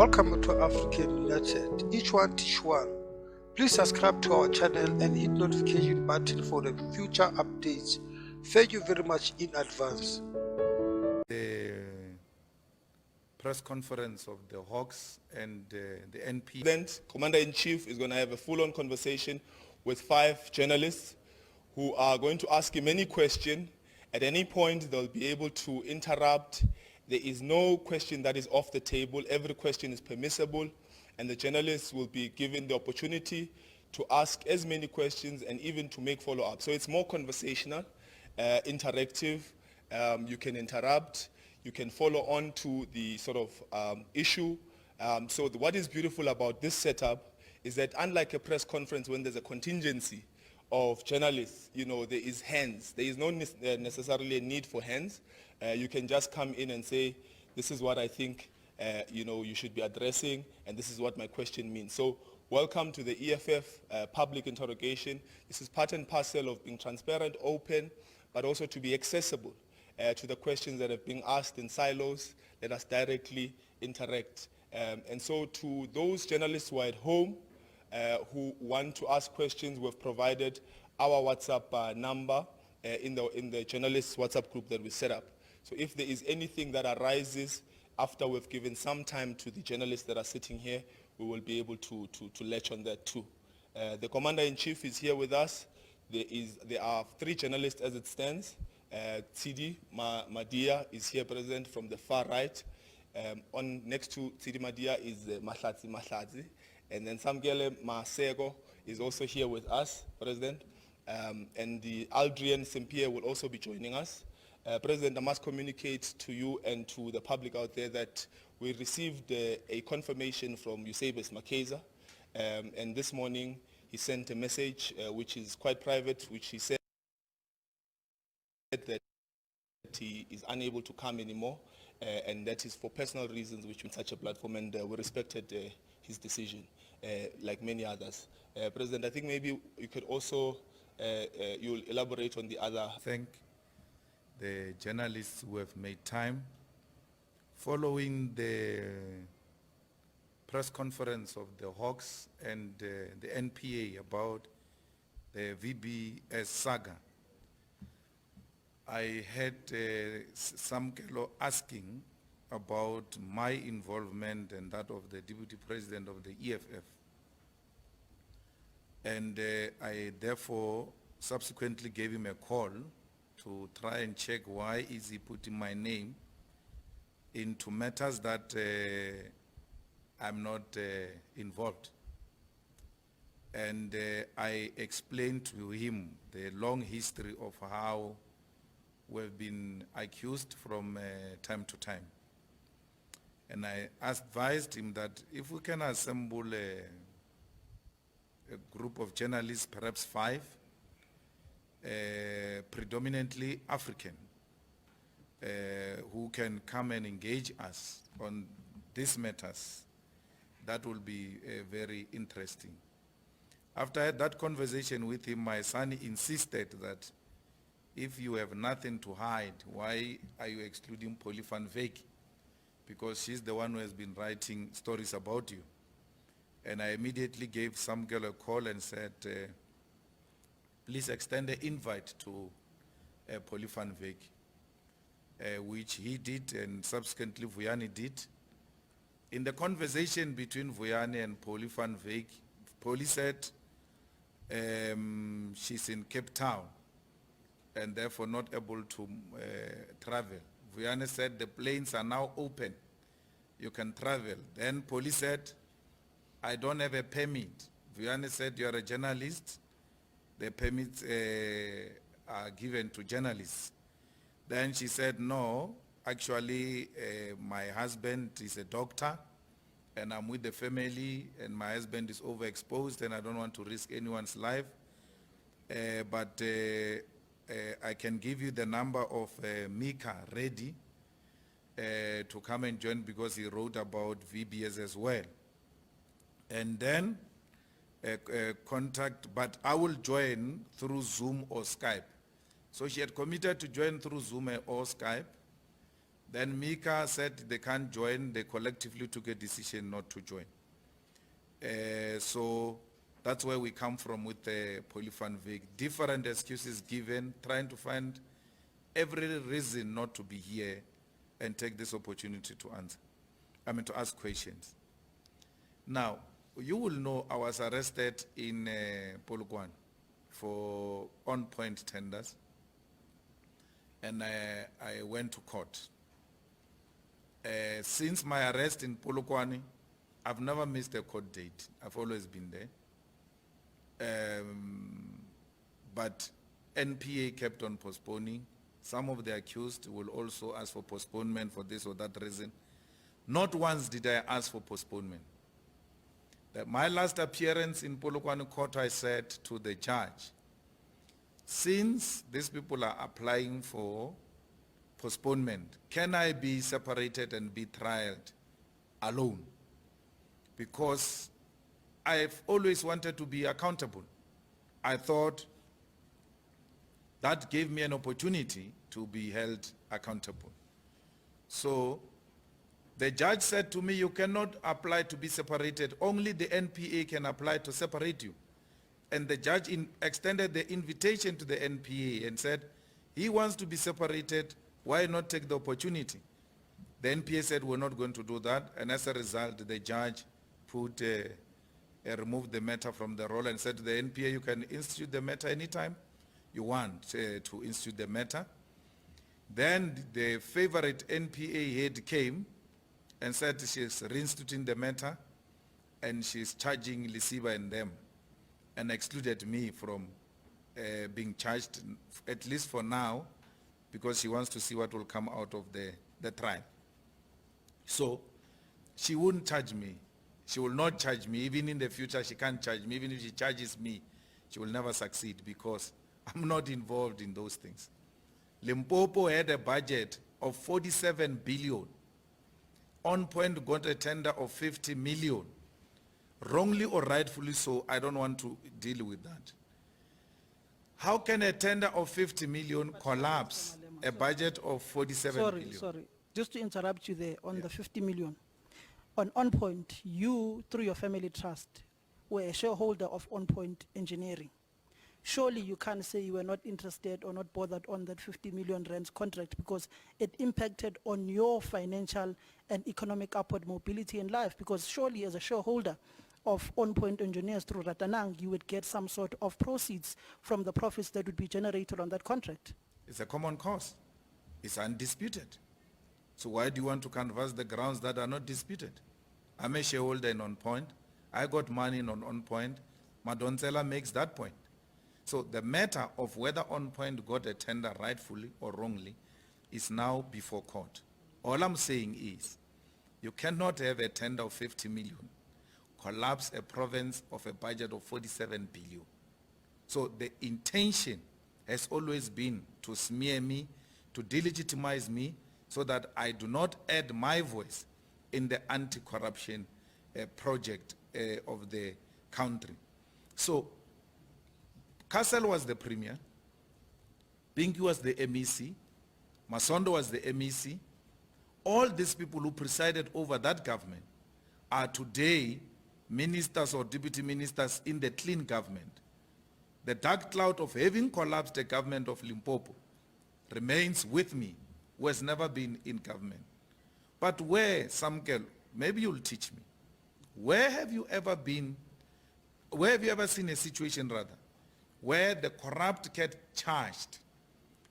Welcome to African United. Each one teach one. Please subscribe to our channel and hit notification button for the future updates. Thank you very much in advance. The press conference of the Hawks and the NP. President, Commander-in-Chief is going to have a full-on conversation with 5 journalists who are going to ask him any question. At any point, they'll be able to interrupt. There is no question that is off the table. Every question is permissible, and the journalists will be given the opportunity to ask as many questions and even to make follow-up. So it's more conversational, interactive. You can interrupt. You can follow on to the sort of issue. What is beautiful about this setup is that unlike a press conference when there's a contingency of journalists, there is hands. There is no necessarily a need for hands. You can just come in and say, this is what I think you should be addressing, and this is what my question means. So welcome to the EFF public interrogation. This is part and parcel of being transparent, open, but also to be accessible to the questions that have been asked in silos. Let us directly interact. And so to those journalists who are at home, who want to ask questions, we've provided our WhatsApp number in the journalists WhatsApp group that we set up. So if there is anything that arises after we've given some time to the journalists that are sitting here, we will be able to latch on that too. The Commander-in-Chief is here with us. There are 3 journalists as it stands. Tsidi Madia is here present from the far right. Next to Tsidi Madia is Mahlatsi. And then Samgele Masego is also here with us, President. And the Aldrian Sempier will also be joining us. President, I must communicate to you and to the public out there that we received a confirmation from Eusebius Makeza. And this morning he sent a message which is quite private, which he said that he is unable to come anymore, and that is for personal reasons, which in such a platform, and we respected his decision, like many others. President, I think maybe you could also, you'll elaborate on the other. Thank the journalists who have made time. Following the press conference of the Hawks and the NPA about the VBS saga, I had some fellow asking about my involvement and that of the Deputy President of the EFF. And I therefore subsequently gave him a call to try and check why is he putting my name into matters that I'm not involved. And I explained to him the long history of how we've been accused from time to time. And I advised him that if we can assemble a group of journalists, perhaps 5, predominantly African, who can come and engage us on these matters, that will be very interesting. After I had that conversation with him, my son insisted that if you have nothing to hide, why are you excluding Polly van Wyk? Because she's the one who has been writing stories about you. And I immediately gave some girl a call and said, please extend the invite to Polly van Wyk, which he did, and subsequently Vuyani did. In the conversation between Vuyani and Polly van Wyk, Polly said she's in Cape Town and therefore not able to travel. Vuyani said the planes are now open. You can travel. Then police said, I don't have a permit. Vuyani said, you are a journalist. The permits are given to journalists. Then she said, no, actually my husband is a doctor and I'm with the family and my husband is overexposed and I don't want to risk anyone's life. But I can give you the number of Mika Reddy to come and join because he wrote about VBS as well. And then contact, but I will join through Zoom or Skype. So she had committed to join through Zoom or Skype. Then Mika said they can't join. They collectively took a decision not to join. So that's where we come from with the Polyfund Vic. Different excuses given, trying to find every reason not to be here and take this opportunity to answer. To ask questions. Now, you will know I was arrested in Polokwane for on-point tenders, and I went to court. Since my arrest in Polokwane, I've never missed a court date. I've always been there. But NPA kept on postponing. Some of the accused will also ask for postponement for this or that reason. Not once did I ask for postponement. My last appearance in Polokwane court, I said to the judge, since these people are applying for postponement, can I be separated and be trialed alone? Because I've always wanted to be accountable. I thought that gave me an opportunity to be held accountable. So the judge said to me, you cannot apply to be separated. Only the NPA can apply to separate you. And the judge extended the invitation to the NPA and said, he wants to be separated, why not take the opportunity? The NPA said, we're not going to do that. And as a result, the judge removed the matter from the roll and said to the NPA, you can institute the matter anytime you want to institute the matter. Then the favorite NPA head came and said she's reinstituting the matter and she's charging Lisiba and them, and excluded me from being charged, at least for now, because she wants to see what will come out of the trial. So she wouldn't charge me. She will not charge me. Even in the future, she can't charge me. Even if she charges me, she will never succeed because I'm not involved in those things. Limpopo had a budget of 47 billion. On Point got a tender of 50 million. Wrongly or rightfully so, I don't want to deal with that. How can a tender of 50 million collapse a budget of 47 billion? Sorry. Just to interrupt you there on the 50 million. On Point, you, through your family trust, were a shareholder of On Point Engineering. Surely you can't say you were not interested or not bothered on that 50 million rands contract because it impacted on your financial and economic upward mobility in life, because surely as a shareholder of On Point Engineers through Ratanang, you would get some sort of proceeds from the profits that would be generated on that contract. It's a common cause. It's undisputed. So why do you want to canvass the grounds that are not disputed? I'm a shareholder in On Point. I got money in On Point. Madonsela makes that point. So the matter of whether On Point got a tender rightfully or wrongly is now before court. All I'm saying is, you cannot have a tender of 50 million, collapse a province of a budget of 47 billion. So the intention has always been to smear me, to delegitimize me, so that I do not add my voice in the anti-corruption project of the country. So Castle was the premier, Pinky was the MEC, Masondo was the MEC. All these people who presided over that government are today ministers or deputy ministers in the clean government. The dark cloud of having collapsed the government of Limpopo remains with me, who has never been in government. But where, Samkel, maybe you'll teach me, where have you ever seen a situation rather, where the corrupt get charged,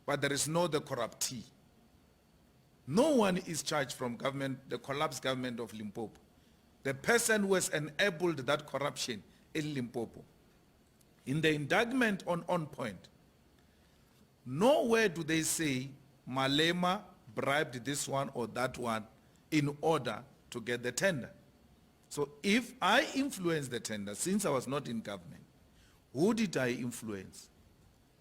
but there is no the corruptee? No one is charged from government, the collapsed government of Limpopo. The person who has enabled that corruption in Limpopo. In the indictment on Point, nowhere do they say Malema bribed this one or that one in order to get the tender. So if I influenced the tender, since I was not in government, who did I influence?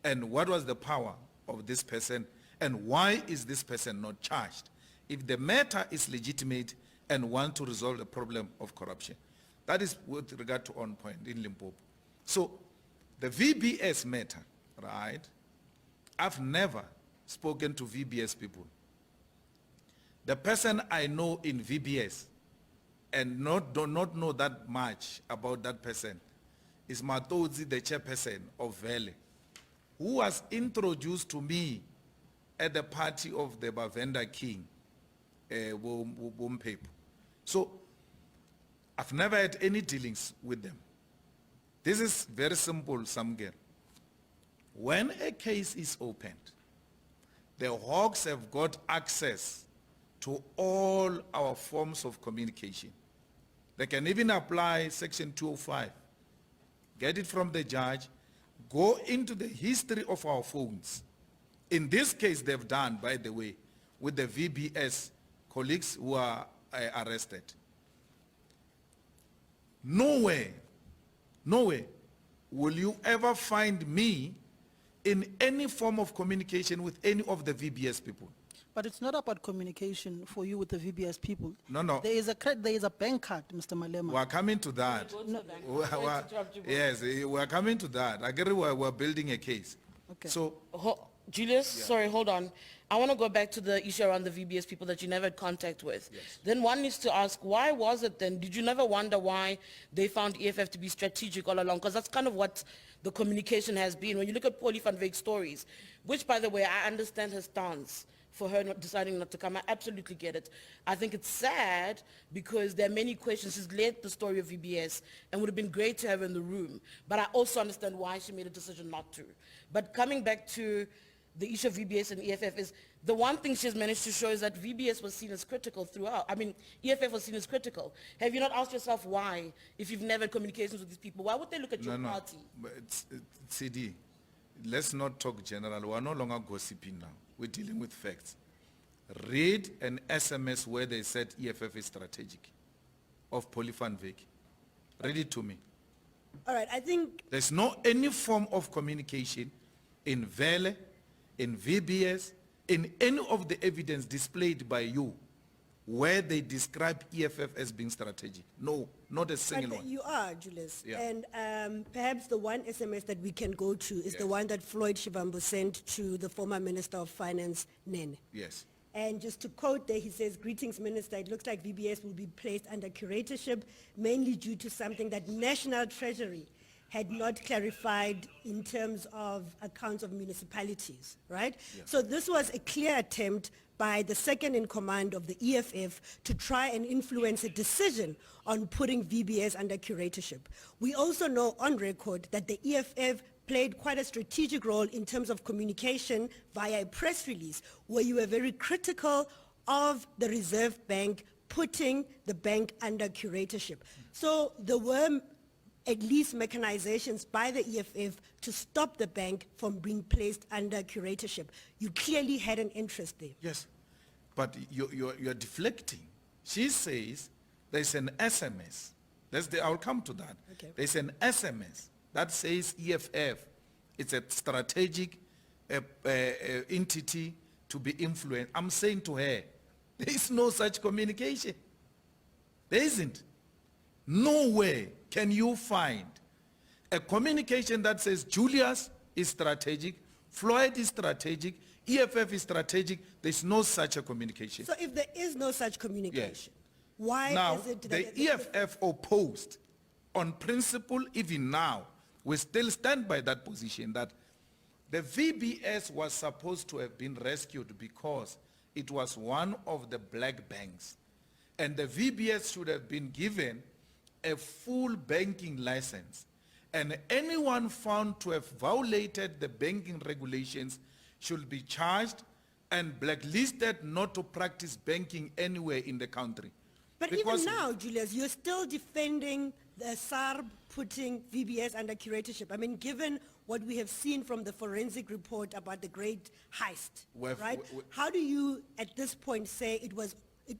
And what was the power of this person? And why is this person not charged? If the matter is legitimate and want to resolve the problem of corruption. That is with regard to On Point in Limpopo. So the VBS matter, right? I've never spoken to VBS people. The person I know in VBS and do not know that much about that person is Matodzi, the chairperson of Valley, who was introduced to me at the party of the Bavenda King, Wompepu. So I've never had any dealings with them. This is very simple, Samger. When a case is opened, the Hawks have got access to all our forms of communication. They can even apply Section 205, get it from the judge, go into the history of our phones. In this case, they've done, by the way, with the VBS colleagues who are arrested. Nowhere will you ever find me in any form of communication with any of the VBS people. But it's not about communication for you with the VBS people. No. There is a bank card, Mr. Malema. We are coming to that. Yes, we are coming to that. I agree, we're building a case. Okay. So, Julius, sorry, hold on. I want to go back to the issue around the VBS people that you never had contact with. Yes. Then one needs to ask, why was it then? Did you never wonder why they found EFF to be strategic all along? Because that's kind of what the communication has been. When you look at Paulie van Wyk's stories, which, by the way, I understand her stance for her not deciding not to come. I absolutely get it. I think it's sad because there are many questions. She's led the story of VBS and would have been great to have her in the room. But I also understand why she made a decision not to. But coming back to the issue of VBS and EFF is the one thing she's managed to show is that VBS was seen as critical throughout. I mean, EFF was seen as critical. Have you not asked yourself why, if you've never had communications with these people, why would they look at your party? But it's CD, let's not talk general. We're no longer gossiping now. We're dealing with facts. Read an SMS where they said EFF is strategic of Paulie van Wyk. Read it to me. All right, I think There's no any form of communication in Vele, in VBS, in any of the evidence displayed by you where they describe EFF as being strategic. No, not a single but one. you are, Julius. Yeah. And perhaps the one SMS that we can go to is the Yes. one that Floyd Shivambu sent to the former Minister of Finance, Nene. Yes. And just to quote there, he says, "Greetings, Minister. It looks like VBS will be placed under curatorship, mainly due to something that National Treasury had not clarified in terms of accounts of municipalities," right? So this was a clear attempt by the second in command of the EFF to try and influence a decision on putting VBS under curatorship. We also know on record that the EFF played quite a strategic role in terms of communication via a press release where you were very critical of the Reserve Bank putting the bank under curatorship. So there were at least mechanizations by the EFF to stop the bank from being placed under curatorship. You clearly had an interest there. Yes, but you're deflecting. She says there's an SMS. I'll come to that. Okay. There's an SMS that says EFF. It's a strategic entity to be influenced. I'm saying to her, there is no such communication. There isn't. Nowhere can you find a communication that says Julius is strategic, Floyd is strategic, EFF is strategic. There's no such a communication. So if there is no such communication, why Now, is it the EFF opposed on principle, even now, we still stand by that position that the VBS was supposed to have been rescued because it was one of the black banks. And the VBS should have been given a full banking license. And anyone found to have violated the banking regulations should be charged and blacklisted not to practice banking anywhere in the country. But Because- even now, Julius, you're still defending the SARB putting VBS under curatorship. I mean, given what we have seen from the forensic report about the great heist, right? How do you, at this point, say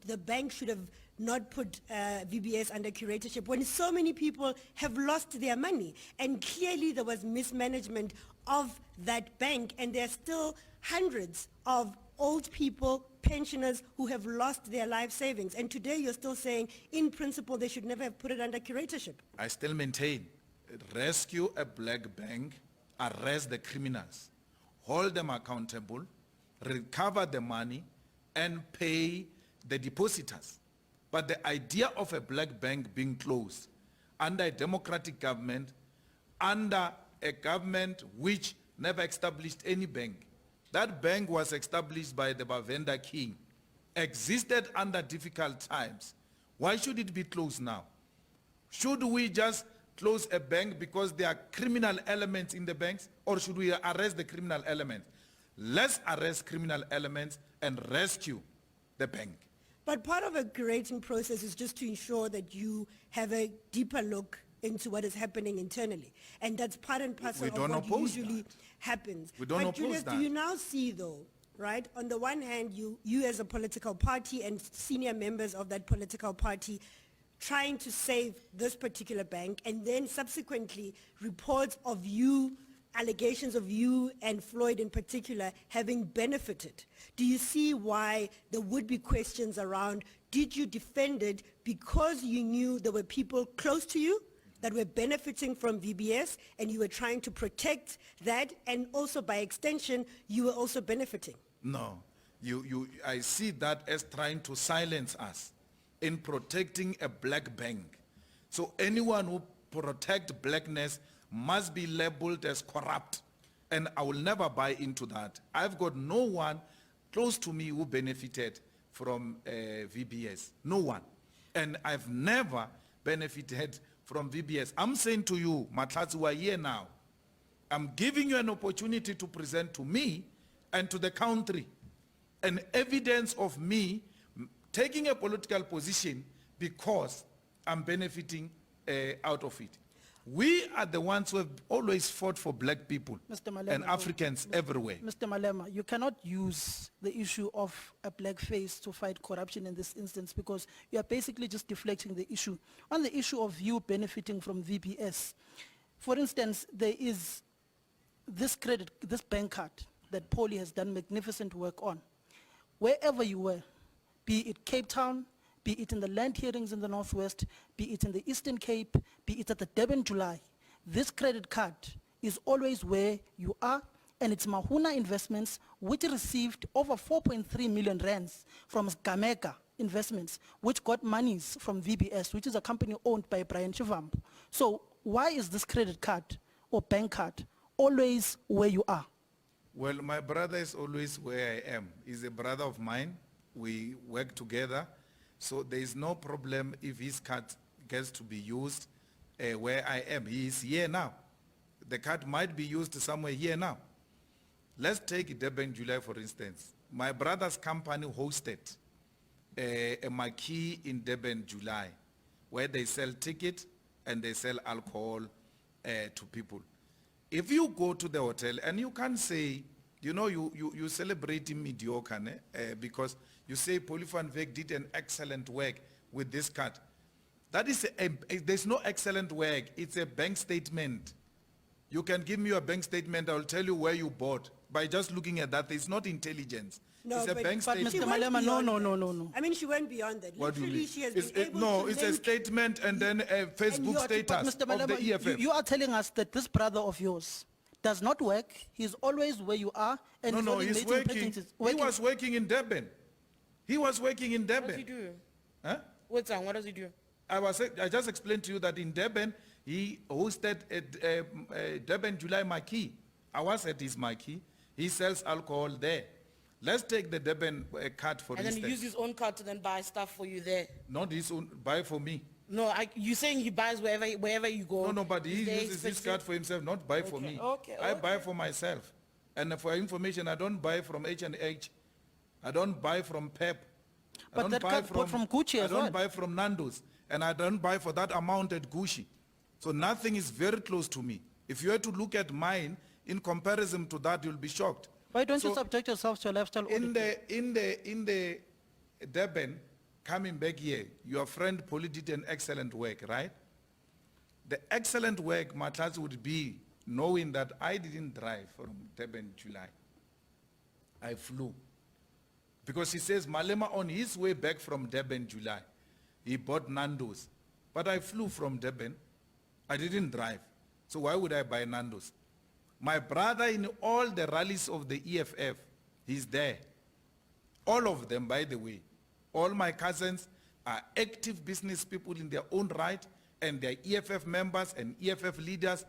the bank should have not put VBS under curatorship when so many people have lost their money? And clearly there was mismanagement of that bank, and there are still hundreds of old people, pensioners who have lost their life savings. And today you're still saying, in principle, they should never have put it under curatorship. I still maintain, rescue a black bank, arrest the criminals, hold them accountable, recover the money, and pay the depositors. But the idea of a black bank being closed under a democratic government, under a government which never established any bank. That bank was established by the Bavenda king, existed under difficult times. Why should it be closed now? Should we just close a bank because there are criminal elements in the banks, or should we arrest the criminal elements? Let's arrest criminal elements and rescue the bank. But part of a curating process is just to ensure that you have a deeper look into what is happening internally. And that's part and parcel of what usually happens. We don't but oppose Julius, that. do you now see though, right, on the one hand, you as a political party and senior members of that political party trying to save this particular bank, and then subsequently reports of you, allegations of you and Floyd in particular having benefited. Do you see why there would be questions around, did you defend it because you knew there were people close to you that were benefiting from VBS and you were trying to protect that, and also by extension, you were also benefiting? No, I see that as trying to silence us in protecting a black bank. So anyone who protects blackness must be labeled as corrupt, and I will never buy into that. I've got no one close to me who benefited from VBS, no one. And I've never benefited from VBS. I'm saying to you, Matlatsi, we are here now. I'm giving you an opportunity to present to me and to the country an evidence of me taking a political position because I'm benefiting out of it. We are the ones who have always fought for black people Mr. Malema, and Africans everywhere. Mr. Malema, you cannot use the issue of a black face to fight corruption in this instance, because you are basically just deflecting the issue. On the issue of you benefiting from VBS, for instance, there is this bank card that Paulie has done magnificent work on. Wherever you were, be it Cape Town, be it in the land hearings in the Northwest, be it in the Eastern Cape, be it at the Durban July, this credit card is always where you are, and it's Mahuna Investments, which received over 4.3 million rands from Gameka Investments, which got monies from VBS, which is a company owned by Brian Chivambu. So why is this credit card or bank card always where you are? Well, my brother is always where I am. He's a brother of mine. We work together. So there is no problem if his card gets to be used where I am. He is here now. The card might be used somewhere here now. Let's take Durban July, for instance. My brother's company hosted a marquee in Durban July where they sell tickets and they sell alcohol to people. If you go to the hotel and you can't say, you know, you celebrating mediocre because you say Paulie van Wyk did an excellent work with this card. That is, there's no excellent work. It's a bank statement. You can give me your bank statement. I will tell you where you bought. By just looking at that, it's not intelligence. No, it's a but- bank but statement. Mr. Malema, no. I mean, she went beyond that. What do you Literally, mean? she has been able No, to it's a link- statement and then a Facebook you're- status Mr. of Malema, the EFF. you are telling us that this brother of yours does not work. He's always where you are. And No, only he's making working. pretenses. He was working in Durban. He was working in What does he Durban. do? Huh? What does he do? I just explained to you that in Durban, he hosted a Durban July marquee. I was at his marquee. He sells alcohol there. Let's take the Durban card, for And then instance. he uses his own card to then buy stuff for you there. Not his own, buy for me. No, you're saying he buys wherever you go. No, but he Is there uses his expensive- card for himself, not buy for Okay, me. okay, I buy okay. for myself. And for information, I don't buy from H&H. I don't buy from Pep. I But don't that buy card bought from Gucci I as don't well. buy from Nando's. And I don't buy for that amount at Gucci. So nothing is very close to me. If you were to look at mine, in comparison to that, you'll be shocked. Why don't you So subject yourself to a lifestyle audit? in the Durban, coming back here, your friend Paulie did an excellent work, right? The excellent work, Matlatsi, would be knowing that I didn't drive from Durban July. I flew. Because he says Malema on his way back from Durban July, he bought Nando's. But I flew from Durban. I didn't drive. So why would I buy Nando's? My brother in all the rallies of the EFF, he's there. All of them, by the way. All my cousins are active business people in their own right, and they're EFF members and EFF leaders.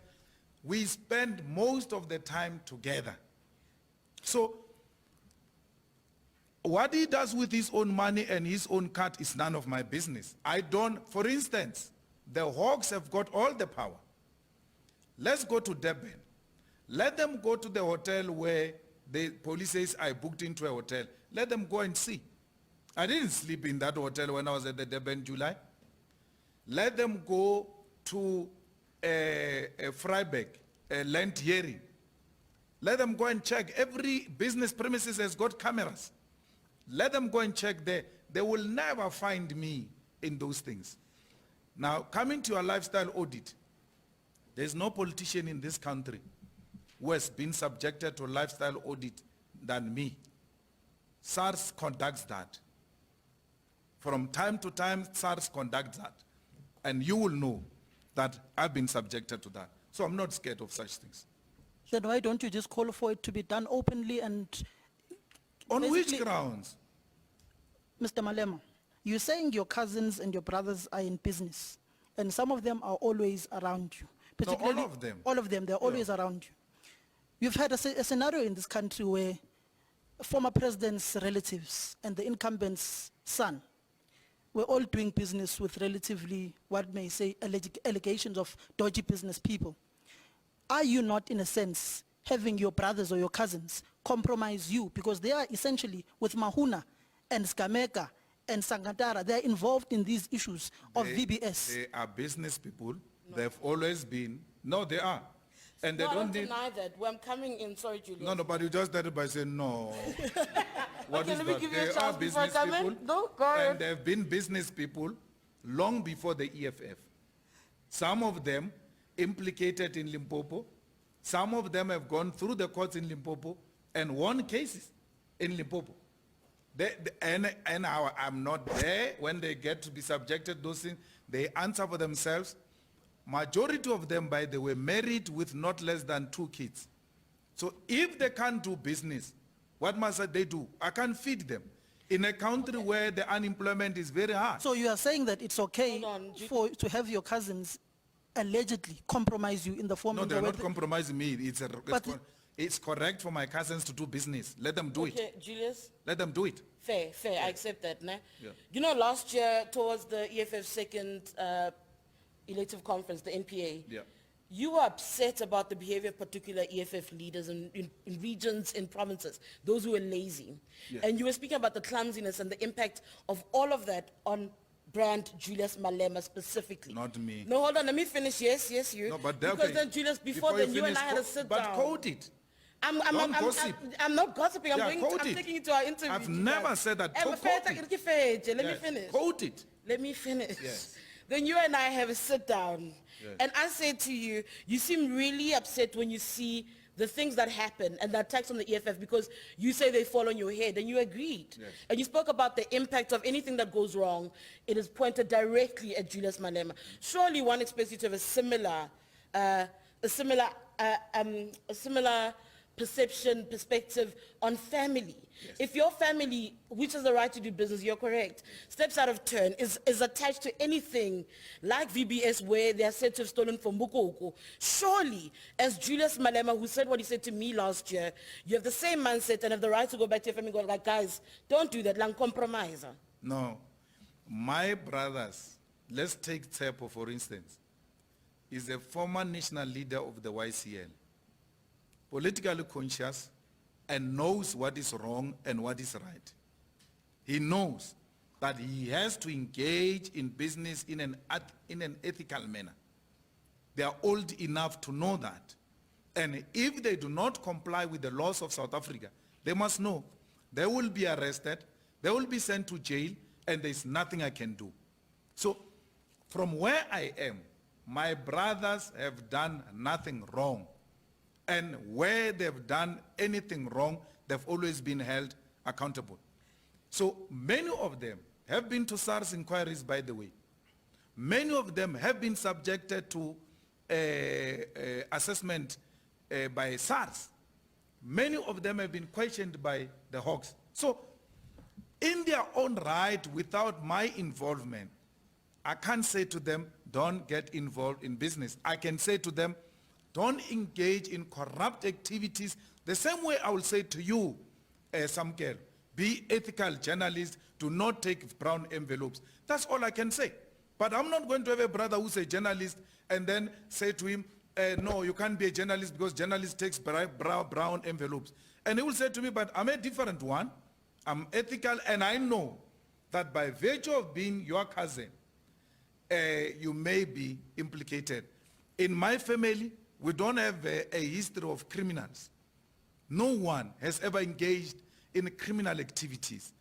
We spend most of the time together. So what he does with his own money and his own cut is none of my business. I don't, for instance, the Hawks have got all the power. Let's go to Durban. Let them go to the hotel where the police says I booked into a hotel. Let them go and see. I didn't sleep in that hotel when I was at the Durban July. Let them go to Freiburg, a land hearing. Let them go and check. Every business premises has got cameras. Let them go and check there. They will never find me in those things. Now, coming to your lifestyle audit, there's no politician in this country who has been subjected to a lifestyle audit than me. SARS conducts that. From time to time, SARS conducts that. And you will know that I've been subjected to that. So I'm not scared of such things. Then why don't you just call for it to be done openly and... On which Basically- grounds? Mr. Malema, you're saying your cousins and your brothers are in business, and some of them are always around you. No, all Particularly- of them. All of them, they're always around you. You've had a scenario in this country where former president's relatives and the incumbent's son were all doing business with relatively, what may say, allegations of dodgy business people. Are you not, in a sense, having your brothers or your cousins compromise you? Because they are essentially, with Mahuna and Skameka and Sangatara, they're involved in these issues of VBS. They are business people. They've always been. No, they are. And they No, I don't don't need... deny that. When I'm coming in, sorry, Julius. No, but you just started by saying no. What Okay, is let me that? give you a They are chance before I business come in. people. No, go ahead. And they've been business people long before the EFF. Some of them implicated in Limpopo. Some of them have gone through the courts in Limpopo and won cases in Limpopo. I'm not there when they get to be subjected to those things. They answer for themselves. Majority of them, by the way, married with not less than 2 kids. So if they can't do business, what must they do? I can't feed them. In a country where the unemployment is very high. So you are saying that it's okay Hold on, to have your cousins allegedly compromise you in the form No, in the they're way not compromising me. It's correct for my cousins to do business. Let them do it. Okay, Julius, Let them do it. fair, I accept that. Né? Yeah. You know, last year, towards the EFF second elective conference, the NPA, Yeah. you were upset about the behavior of particular EFF leaders in regions, in provinces, those who were lazy. Yeah. And you were speaking about the clumsiness and the impact of all of that on brand Julius Malema specifically. Not me. No, hold on, let me finish. Yes, you. No, but because then, Julius, before then, you and I had a sit down. But quote it. I'm Don't gossip. I'm not gossiping. I'm Yeah, I'm quote it. taking you to our interview. I've you never guys. said that. Let Quote me it. finish. Quote it. Let me finish. Yes. Then you and I have a sit down. Yes. And I said to you, you seem really upset when you see the things that happen and the attacks on the EFF because you say they fall on your head, and you agreed. Yes. And you spoke about the impact of anything that goes wrong. It is pointed directly at Julius Malema. Surely one expects you to have a similar perspective on family. Yes. If your family, which has the right to do business, you're correct, steps out of turn, is attached to anything like VBS where they are said to have stolen from Bukoko, surely, as Julius Malema, who said what he said to me last year, you have the same mindset and have the right to go back to your family and go like, guys, don't do that, lang compromise. No. My brothers, let's take Tsepo for instance, is a former national leader of the YCL. Politically conscious and knows what is wrong and what is right. He knows that he has to engage in business in an ethical manner. They are old enough to know that. And if they do not comply with the laws of South Africa, they must know they will be arrested, they will be sent to jail, and there's nothing I can do. So from where I am, my brothers have done nothing wrong. And where they've done anything wrong, they've always been held accountable. So many of them have been to SARS inquiries, by the way. Many of them have been subjected to assessment by SARS. Many of them have been questioned by the Hawks. So in their own right, without my involvement, I can't say to them, don't get involved in business. I can say to them, don't engage in corrupt activities. The same way I will say to you, Samkel, be ethical journalists, do not take brown envelopes. That's all I can say. But I'm not going to have a brother who's a journalist and then say to him, no, you can't be a journalist because journalist takes brown envelopes. And he will say to me, but I'm a different one. I'm ethical, and I know that by virtue of being your cousin, you may be implicated. In my family, we don't have a history of criminals. No one has ever engaged in criminal activities.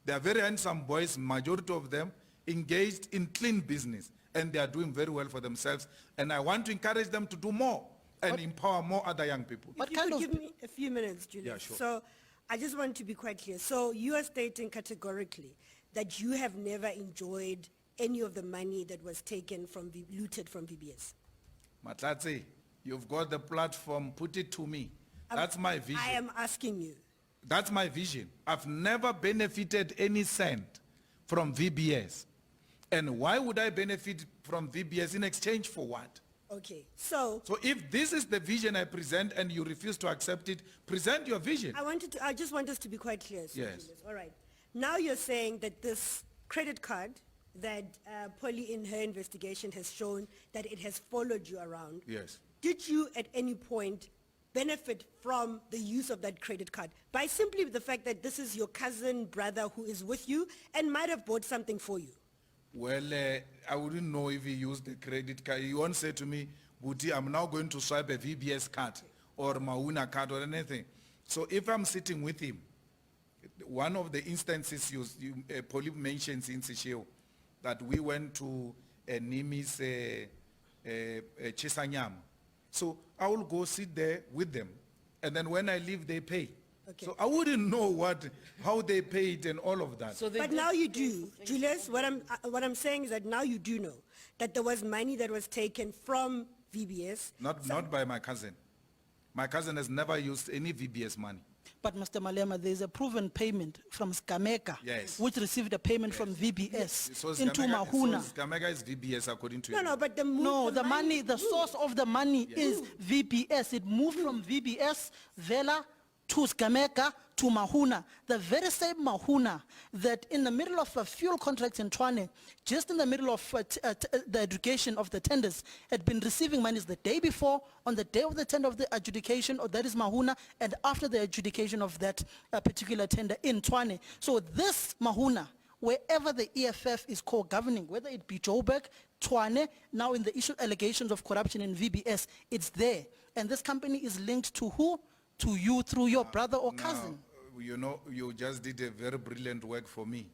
They are very handsome boys, majority of them engaged in clean business, and they are doing very well for themselves. And I want to encourage them to do more and empower more other young people. If you could give me a few minutes, Julius. Yeah, sure. So I just want to be quite clear. So you are stating categorically that you have never enjoyed any of the money that was taken from, looted from VBS. Matlatse, you've got the platform, put it to me. That's my vision. I am asking you. That's my vision. I've never benefited any cent from VBS. And why would I benefit from VBS in exchange for what? Okay, so if this is the vision I present and you refuse to accept it, present your vision. I just want us to be quite clear. So Yes. Julius. All right. Now you're saying that this credit card that Polly in her investigation has shown that it has followed you around. Yes. Did you at any point benefit from the use of that credit card by simply the fact that this is your cousin, brother who is with you and might have bought something for you? Well, I wouldn't know if he used the credit card. He won't say to me, Buti, I'm now going to swipe a VBS card or Mauna card or anything. So if I'm sitting with him, one of the instances Polly mentions in Secheo, that we went to Nimi's Chisanyam. So I will go sit there with them. And then when I leave, they pay. Okay. So I wouldn't know how they paid and all of that. So But now you do. Julius, what I'm saying is that now you do know that there was money that was taken from VBS. Not by my cousin. My cousin has never used any VBS money. But Mr. Malema, there is a proven payment from Skameka, Yes. which received a payment from VBS So into Mahuna. So Skamega is VBS according to No, you. no, but the Source of the money is VBS. It moved from VBS, Vela, to Skameka, to Mahuna. The very same Mahuna that in the middle of a fuel contract in Tshwane, just in the middle of the education of the tenders, had been receiving monies the day before, on the day of the tender of the adjudication, or that is Mahuna, and after the adjudication of that particular tender in Tshwane. So this Mahuna, wherever the EFF is co-governing, whether it be Joburg, Tshwane, now in the issue allegations of corruption in VBS, it's there. And this company is linked to who? To you through your brother or cousin. You know, you just did a very brilliant work for me.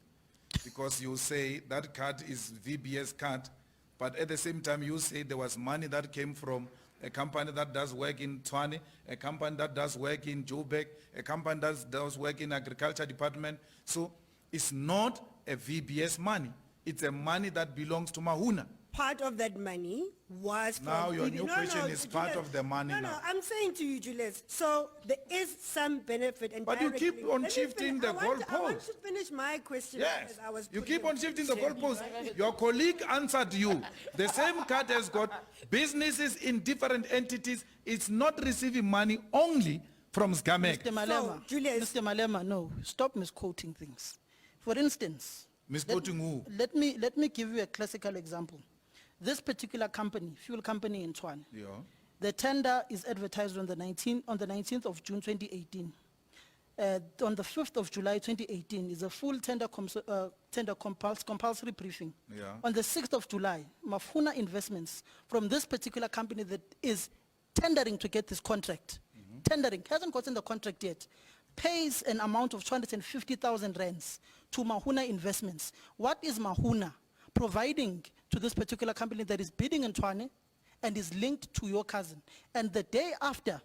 Because you say that card is VBS card, but at the same time you say there was money that came from a company that does work in Tshwane, a company that does work in Joburg, a company that does work in agriculture department. So it's not a VBS money. It's a money that belongs to Mahuna. Part of that money was from Now your VBS. new question is part Julius, of the money No, now. I'm saying to you, Julius, so there is some benefit and But you directly- keep on Let me shifting finish. the I want goalpost. to finish my question. Yes, as I was you putting keep on it. shifting the goalposts. Your colleague answered you. The same card has got businesses in different entities. It's not receiving money only from Skameka. Mr. Malema, Julius- Mr. Malema, no, stop misquoting things. For instance, Misquoting who? let me give you a classical example. This particular company, fuel company in Tshwane, Yeah. the tender is advertised on the 19th of June 2018. On the 5th of July 2018 is a full tender compulsory briefing. Yeah. On the 6th of July, Mafuna Investments from this particular company that is tendering to get this contract, tendering, hasn't gotten the contract yet, pays an amount of 250,000 rands to Mahuna Investments. What is Mahuna providing to this particular company that is bidding in Tshwane and is linked to your cousin? And the day after,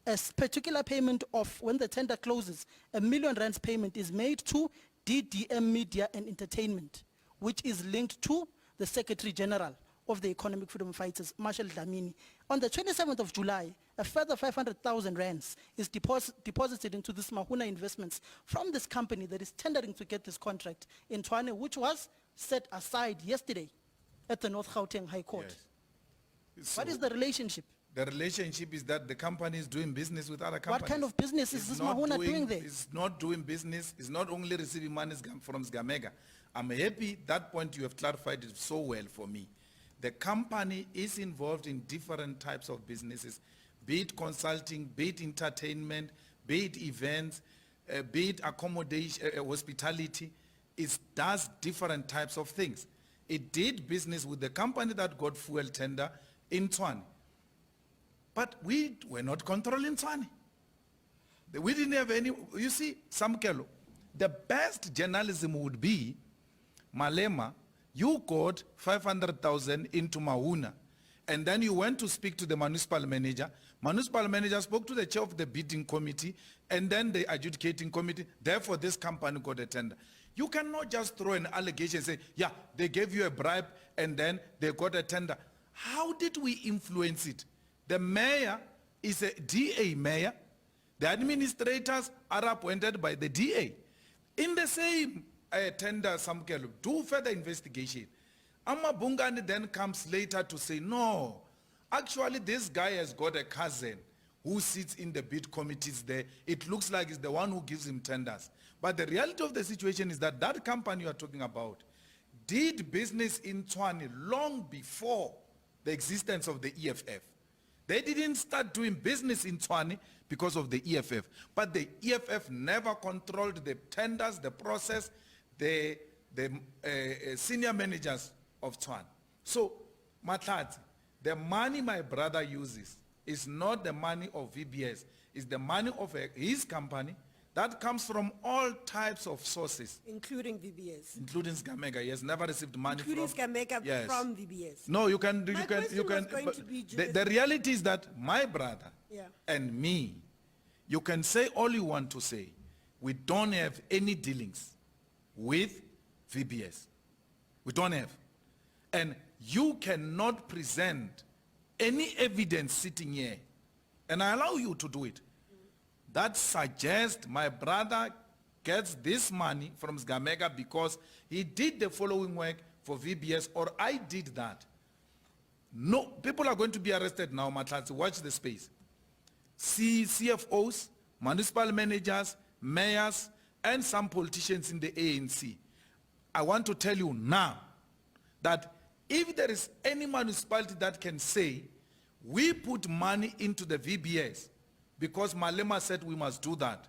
a particular payment of, when the tender closes, R1 million payment is made to DDM Media and Entertainment, which is linked to the Secretary General of the Economic Freedom Fighters, Marshal Dlamini. On the 27th of July, a further 500,000 rands is deposited into this Mahuna Investments from this company that is tendering to get this contract in Tshwane, which was set aside yesterday at the North Gauteng High Court. Yes. What is the relationship? The relationship is that the company is doing business with other companies. What kind of business is It's this not Mahuna doing there? It's not doing business. It's not only receiving money from Sgamega. I'm happy that point you have clarified it so well for me. The company is involved in different types of businesses, be it consulting, be it entertainment, be it events, be it accommodation, hospitality. It does different types of things. It did business with the company that got fuel tender in Tshwane. But we were not controlling Tshwane. We didn't have any, you see, Samkelo, the best journalism would be, Malema, you got 500,000 into Mahuna, and then you went to speak to the municipal manager. Municipal manager spoke to the chair of the bidding committee, and then the adjudicating committee. Therefore, this company got a tender. You cannot just throw an allegation and say, yeah, they gave you a bribe, and then they got a tender. How did we influence it? The mayor is a DA mayor. The administrators are appointed by the DA. In the same tender, Samkelo, do further investigation. Amabungani then comes later to say, no, actually this guy has got a cousin who sits in the bid committees there. It looks like it's the one who gives him tenders. But the reality of the situation is that that company you are talking about did business in Tshwane long before the existence of the EFF. They didn't start doing business in Tshwane because of the EFF. But the EFF never controlled the tenders, the process, the senior managers of Tshwane. So, Matlatsi, the money my brother uses is not the money of VBS. It's the money of his company that comes from all types of sources. Including VBS. Including Sgamega. He has never received money Including from... Sgamega Yes. from VBS. No, you can... My question was going to be the reality is that my brother Yeah. and me, you can say all you want to say. We don't have any dealings with VBS. We don't have. And you cannot present any evidence sitting here, and I allow you to do it, that suggests my brother gets this money from Sgamega because he did the following work for VBS, or I did that. No, people are going to be arrested now, Matlatsi. Watch the space. CFOs, municipal managers, mayors, and some politicians in the ANC. I want to tell you now that if there is any municipality that can say, we put money into the VBS because Malema said we must do that,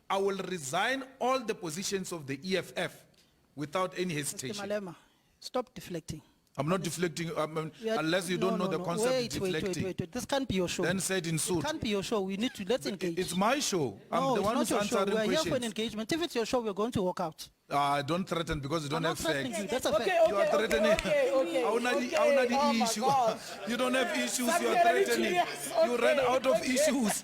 I will resign all the positions of the EFF without any Mr. hesitation. Malema, stop deflecting. I'm not deflecting, We are- unless you don't know the concept of Wait. deflecting. This can't be your show. Then say it in It suit. can't be your show. We need to, let's engage. It's my show. I'm No, the it's one not who's your show. answering We are here for an questions. engagement. If it's your show, we're going to walk out. Don't threaten because you don't I'm have not threatening facts. you. That's a Okay, fact. You are threatening. okay. How not Oh the my issue? gosh. You don't have issues. You are Samkelo, threatening. yes, You ran okay, out of okay. issues.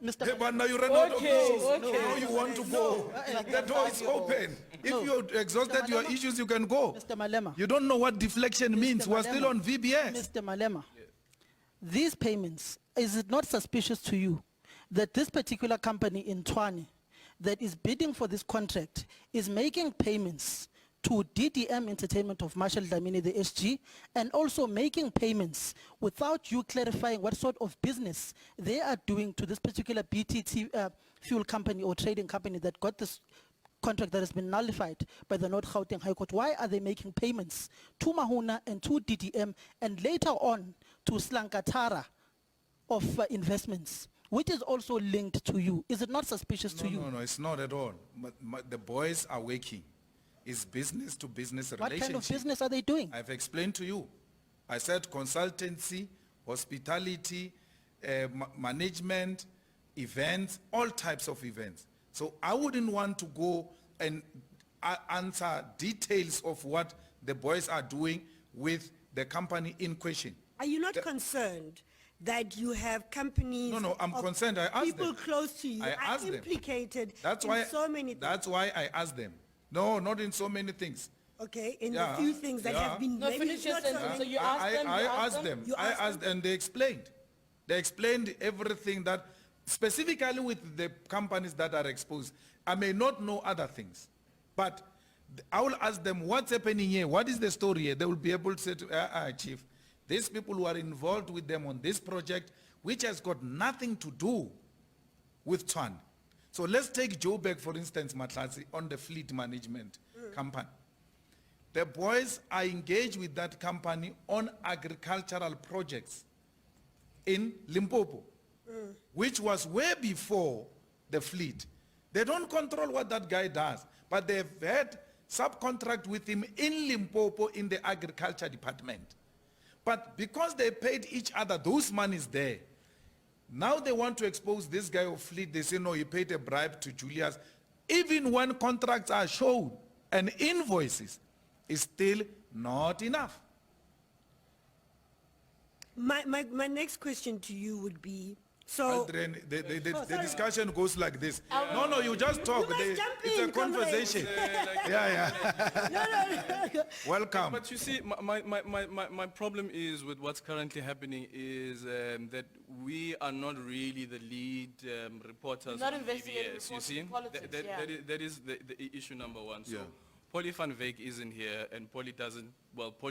Mr. Hey, but now you ran out of Okay, issues. okay. Now you want to go. The door is open. If No. you exhausted your Malema. issues, you can go. Mr. Malema. You don't know what deflection means. Mr. We're still Malema. on VBS. Mr. Malema, these payments, is it not suspicious to you that this particular company in Tshwane that is bidding for this contract is making payments to DDM Entertainment of Marshall Dlamini, the SG, and also making payments without you clarifying what sort of business they are doing to this particular BTT fuel company or trading company that got this contract that has been nullified by the North Gauteng High Court? Why are they making payments to Mahuna and to DDM and later on to Slankatara of investments, which is also linked to you? Is it not suspicious to you? No, it's not at all. But the boys are working. It's business to business What relationship. kind of business are they doing? I've explained to you. I said consultancy, hospitality, management, events, all types of events. So I wouldn't want to go and answer details of what the boys are doing with the company in question. Are you not concerned that you have companies? No, I'm of concerned. I asked people them. close to you I are asked them. implicated That's in why, so many things. That's why I asked them. No, not in so many things. Okay, in Yeah, the few things that yeah. have been No, maybe finish your not so sentence. many- So you asked them, I asked them. You I asked asked and they explained. They explained everything that, specifically with the companies that are exposed. I may not know other things, but I will ask them, what's happening here? What is the story here? They will be able to say to, Chief, these people who are involved with them on this project, which has got nothing to do with Tshwane. So let's take Joburg, for instance, Matlatsi, on the fleet management company. The boys are engaged with that company on agricultural projects in Limpopo, which was way before the fleet. They don't control what that guy does, but they've had subcontract with him in Limpopo in the agriculture department. But because they paid each other those monies there, now they want to expose this guy of fleet. They say, no, he paid a bribe to Julius. Even when contracts are shown and invoices, it's still not enough. My next question to you would be, so... Aldrin, the discussion goes like this. No, you just talk. You must jump It's a in, comrades. conversation. Yeah. No. Welcome. But you see, my problem is with what's currently happening is that we are not really the lead reporters Not on investigating PBS, you reports see? in politics, That is the issue number one. So Yeah. Polly van Wyk isn't here, and Polly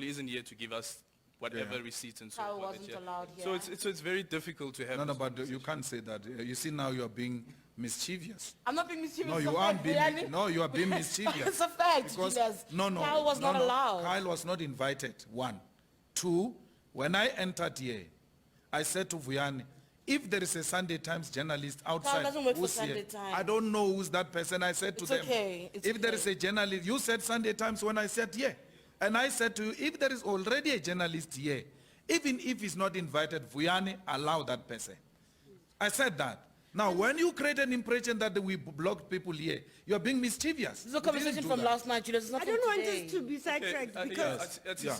isn't here to give us whatever receipts and so Kyle forth. wasn't yeah. allowed So here. it's very difficult to have No, this but conversation. you can't say that. You see, now you are being mischievous. I'm not being mischievous. No, it's you a aren't fact, being, Rihanna. no, you are being mischievous. It's a fact, Because- Julius. No. Kyle was not allowed. Kyle was not invited, one. Two, when I entered here, I said to Vuyani, if there is a Sunday Times journalist outside, doesn't work for who's here? Sunday Times. I don't know who's that person. I said to It's them, okay, it's if there okay. is a journalist, you said Sunday Times when I said yeah. And I said to you, if there is already a journalist here, even if he's not invited, Vuyani, allow that person. I said that. Now, when you create an impression that we blocked people here, you're being mischievous. This is a You didn't conversation do from that. last night, Julius. It's not I from don't want today. us to be sidetracked because... Because We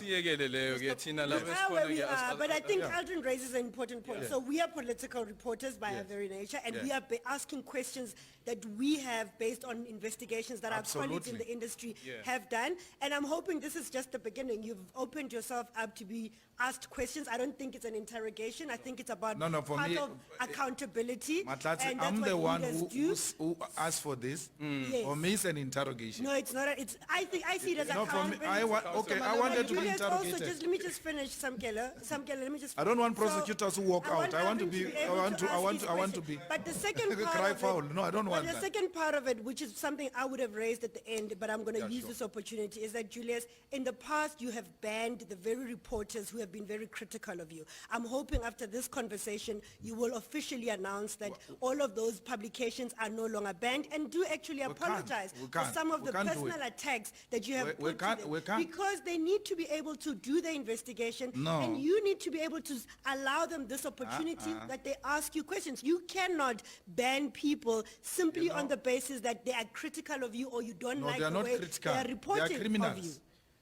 are where we are, but I think Aldrin raises an important point. So we are political reporters by our very nature, and we are asking questions that we have based on investigations that our colleagues in Absolutely. the industry have done. And I'm hoping this is just the beginning. You've opened yourself up to be asked questions. I don't think it's an interrogation. I think it's about No, for part me, of accountability. Matlatsi, and that's I'm what the one leaders do. who asked for this. Yes. For me, it's an interrogation. No, it's not. I see it as No, for me, accountability. I wanted to be Julius, also, interrogated. let me just finish, Samkela, let me just... I don't want So, prosecutors who walk out. I want to Aldrin be, able I to ask want his to be. question. But the second part Cry of it... foul. No, I don't want But that. the second part of it, which is something I would have raised at the end, but I'm going to use this opportunity, is that, Julius, in the past you have banned the very reporters who have been very critical of you. I'm hoping after this conversation you will officially announce that all of those publications are no longer banned, and do actually apologize We for can't. some of We the can't do personal it. attacks that you have We put can't- to we them. can't. Because they need to be able to do the investigation, No. and you need to be able to allow them this opportunity that they ask you questions. You cannot ban people simply on the basis that they are critical of you or you don't No, like they are the not way critical. they are They are reporting of you. criminals.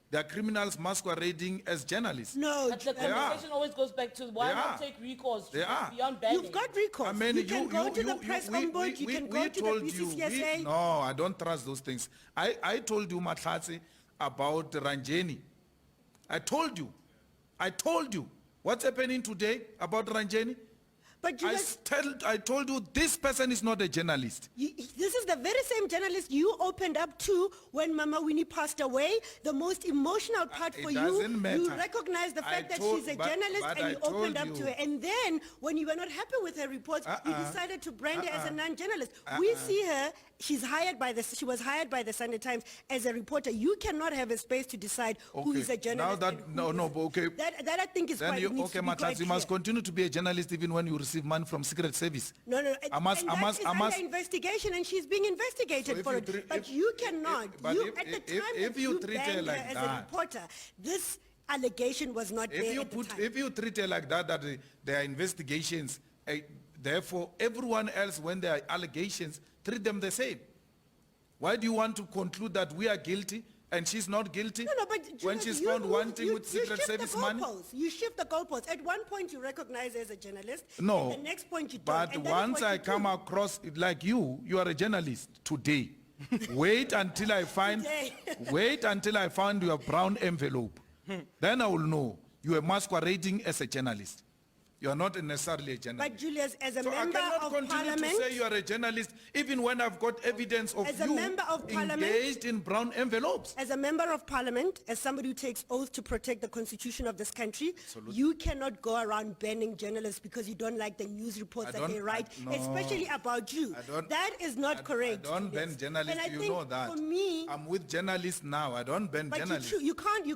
They are criminals masquerading as journalists. No, But the are. conversation always goes back to why They not are. take recourse They are. beyond banning. you've got recourse. I mean, you can go to the press ombudsman, you can go we to the told you, BCCSA. no, I don't trust those things. I told you, Matlatsi, about Ranjeni. I told you. What's happening today about Ranjeni? But Julius, I told you this person is not a journalist. this is the very same journalist you opened up to when Mama Winnie passed away. The most emotional part It for doesn't you, matter. you recognize the I fact that told- she's a but- journalist but and I you opened told up you. to her. And then when you were not happy with her reports, you decided to brand her as a non-journalist. We see her, she was hired by the Sunday Times as a reporter. You cannot have a space to decide who Okay, is a journalist. now that- and who no, isn't. but okay. That I think is Then quite, you, needs okay, to be quite Matlatsi, you must clear. continue to be a journalist even when you receive money from Secret Service. No, I must- and I that must- is I must- under investigation, and she's being investigated So if for you it. treat- But if- you cannot. but You, if- at the if- time if that you you treat her banned her like as a that- reporter, this allegation was not there at the time. If you treat her like that there are investigations, therefore everyone else, when there are allegations, treat them the same. Why do you want to conclude that we are guilty and she's not guilty? No, but when Julius, she's you found move- wanting you- with you Secret shift the Service money? goalposts. You shift the goalposts. At one point you recognize her as a journalist. No. And the next point you don't. But and that is once what I you come do. across it like you are a journalist today. Wait until I find Today. wait until I find your brown envelope. Then I will know you are masquerading as a journalist. You are not necessarily a journalist. But Julius, as a So member I cannot of continue parliament, to say you are a journalist, even when I've got evidence of As a you member of parliament- engaged in brown envelopes. as a member of parliament, as somebody who takes oath to protect the constitution of this country, you cannot go around banning journalists because you don't like the news reports that they write, no. especially about you. I don't- That is not correct. I don't ban Julius. journalists, And I you think know that. For me, I'm with journalists now, I don't ban but journalists. you can't,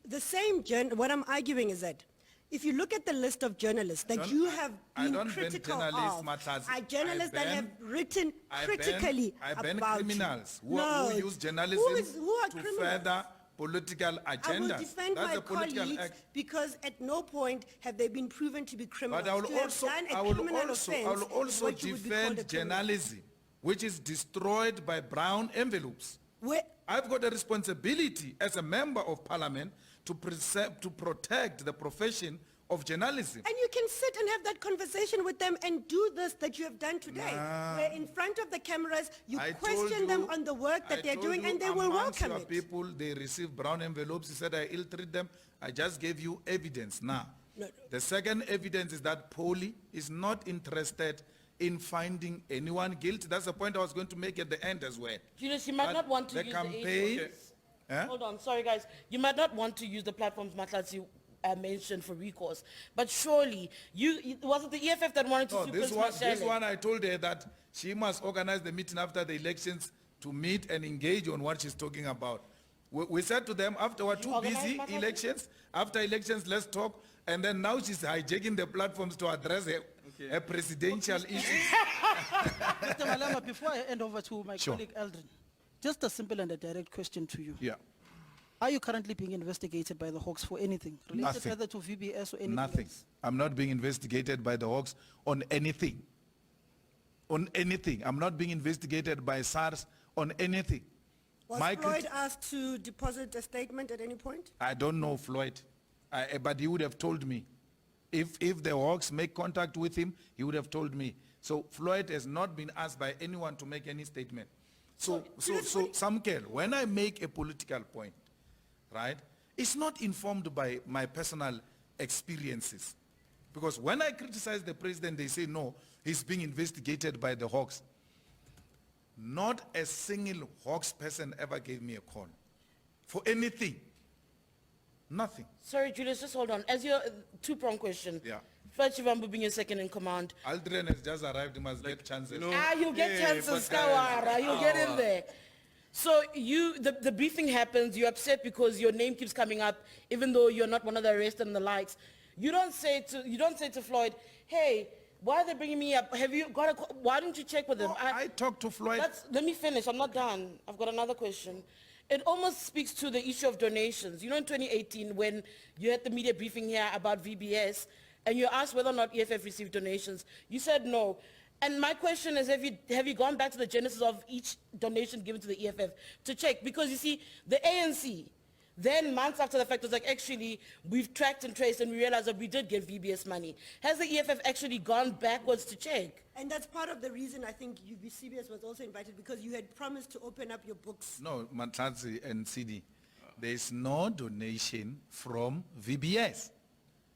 the same, what I'm arguing is that if you look at the list of journalists that don't- you have I been don't ban critical journalists, of, Matlazi. are journalists I that ban- have written I critically ban about criminals you. who use journalism who are to criminals? further political I will agendas. defend That's my a political colleagues act. because at no point have they been proven to be criminals. But I will To have also, done a I will criminal also, offense I will is also what you would be called a defend criminal. journalism, which is destroyed by brown envelopes. Where- I've got a responsibility as a member of parliament to protect the profession of journalism. And you can sit and have that conversation with them and do this that you have done today. Where in front of the cameras, you I told question them you- on the work that I they're told doing you and they will amongst welcome your it. people, they receive brown envelopes. You said I ill-treat them. I just gave you evidence now. No. The second evidence is that Polly is not interested in finding anyone guilty. That's the point I was going to make at the end as well. Julius, you might But not want to the use campaign- the Huh? Hold on, sorry guys. You might not want to use the platforms Matlazi mentioned for recourse, but surely was it the EFF that wanted to No, sue this Prince one, Mashele? I told her that she must organize the meeting after the elections to meet and engage on what she's talking about. We said to them, after we're too organize busy Matlazi? elections, after elections, let's talk. And then now she's hijacking the platforms to address her presidential issues. Mr. Malema, before I hand over to my Sure. colleague Eldrin, just a simple and a direct question to you. Yeah, Are you currently being investigated by the Hawks for anything related Nothing. either to VBS or anything nothing. else? I'm not being investigated by the Hawks on anything. On anything. I'm not being investigated by SARS on anything. Was My Floyd asked to deposit a statement at any point? I don't know Floyd, but he would have told me. If the Hawks make contact with him, he would have told me. So Floyd has not been asked by anyone to make any statement. So Samkel, when I make a political point, right, it's not informed by my personal experiences. Because when I criticize the president, they say, no, he's being investigated by the Hawks. Not a single Hawks person ever gave me a call for anything. Nothing. Sorry, Julius, just hold on. As your two-pronged question, Yeah. Floyd Shivambu being your second in command, Aldrin has just arrived, he must get chances. you'll get Yeah, chances, but, Kawara. You'll get in there. So the briefing happens. You're upset because your name keeps coming up, even though you're not one of the arrested and the likes. You don't say to Floyd, "Hey, why are they bringing me up? Have you got a? Why don't you check with them?" No, I talked to Floyd. Let me finish. I'm not done. I've got another question. It almost speaks to the issue of donations. You know, in 2018, when you had the media briefing here about VBS, and you asked whether or not EFF received donations, you said no. And my question is, have you gone back to the genesis of each donation given to the EFF to check? Because you see, the ANC, then months after the fact, was like, actually, we've tracked and traced and we realized that we did get VBS money. Has the EFF actually gone backwards to check? And that's part of the reason I think CBS was also invited, because you had promised to open up your books. No, Matlazi and CD, there is no donation from VBS.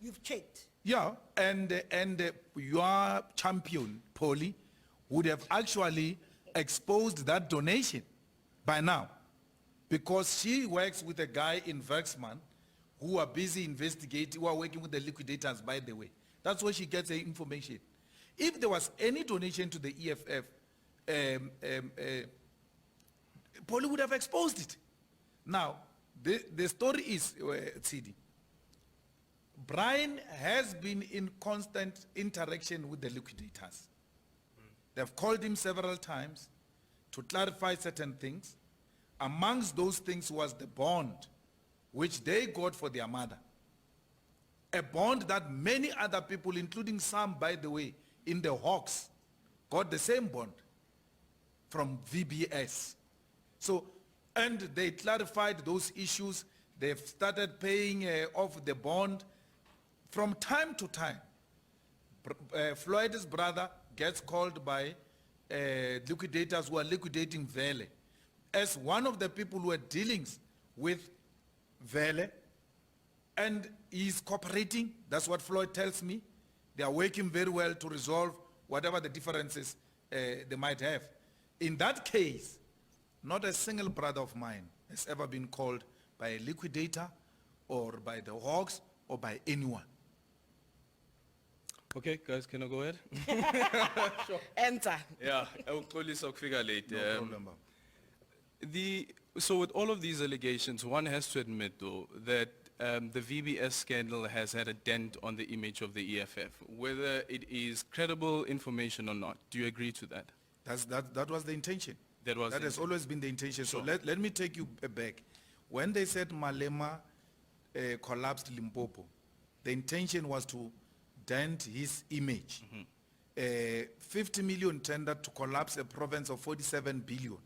You've checked. Yeah, and your champion, Polly, would have actually exposed that donation by now, because she works with a guy in Vexman who are busy investigating, who are working with the liquidators, by the way. That's where she gets the information. If there was any donation to the EFF, Polly would have exposed it. Now, the story is, CD, Brian has been in constant interaction with the liquidators. They've called him several times to clarify certain things. Amongst those things was the bond which they got for their mother. A bond that many other people, including some, by the way, in the Hawks, got the same bond from VBS. So, and they clarified those issues. They've started paying off the bond. From time to time, Floyd's brother gets called by liquidators who are liquidating Vele as one of the people who are dealing with Vele, and he's cooperating. That's what Floyd tells me. They are working very well to resolve whatever the differences they might have. In that case, not a single brother of mine has ever been called by a liquidator or by the Hawks or by anyone. Okay, guys, can I go ahead? Enter. Yeah, police figure late. No problem. So with all of these allegations, one has to admit, though, that the VBS scandal has had a dent on the image of the EFF, whether it is credible information or not. Do you agree to that? That was the intention. That has always been the intention. Sure. So let me take you back. When they said Malema collapsed Limpopo, the intention was to dent his image. 50 million tender to collapse a province of 47 billion.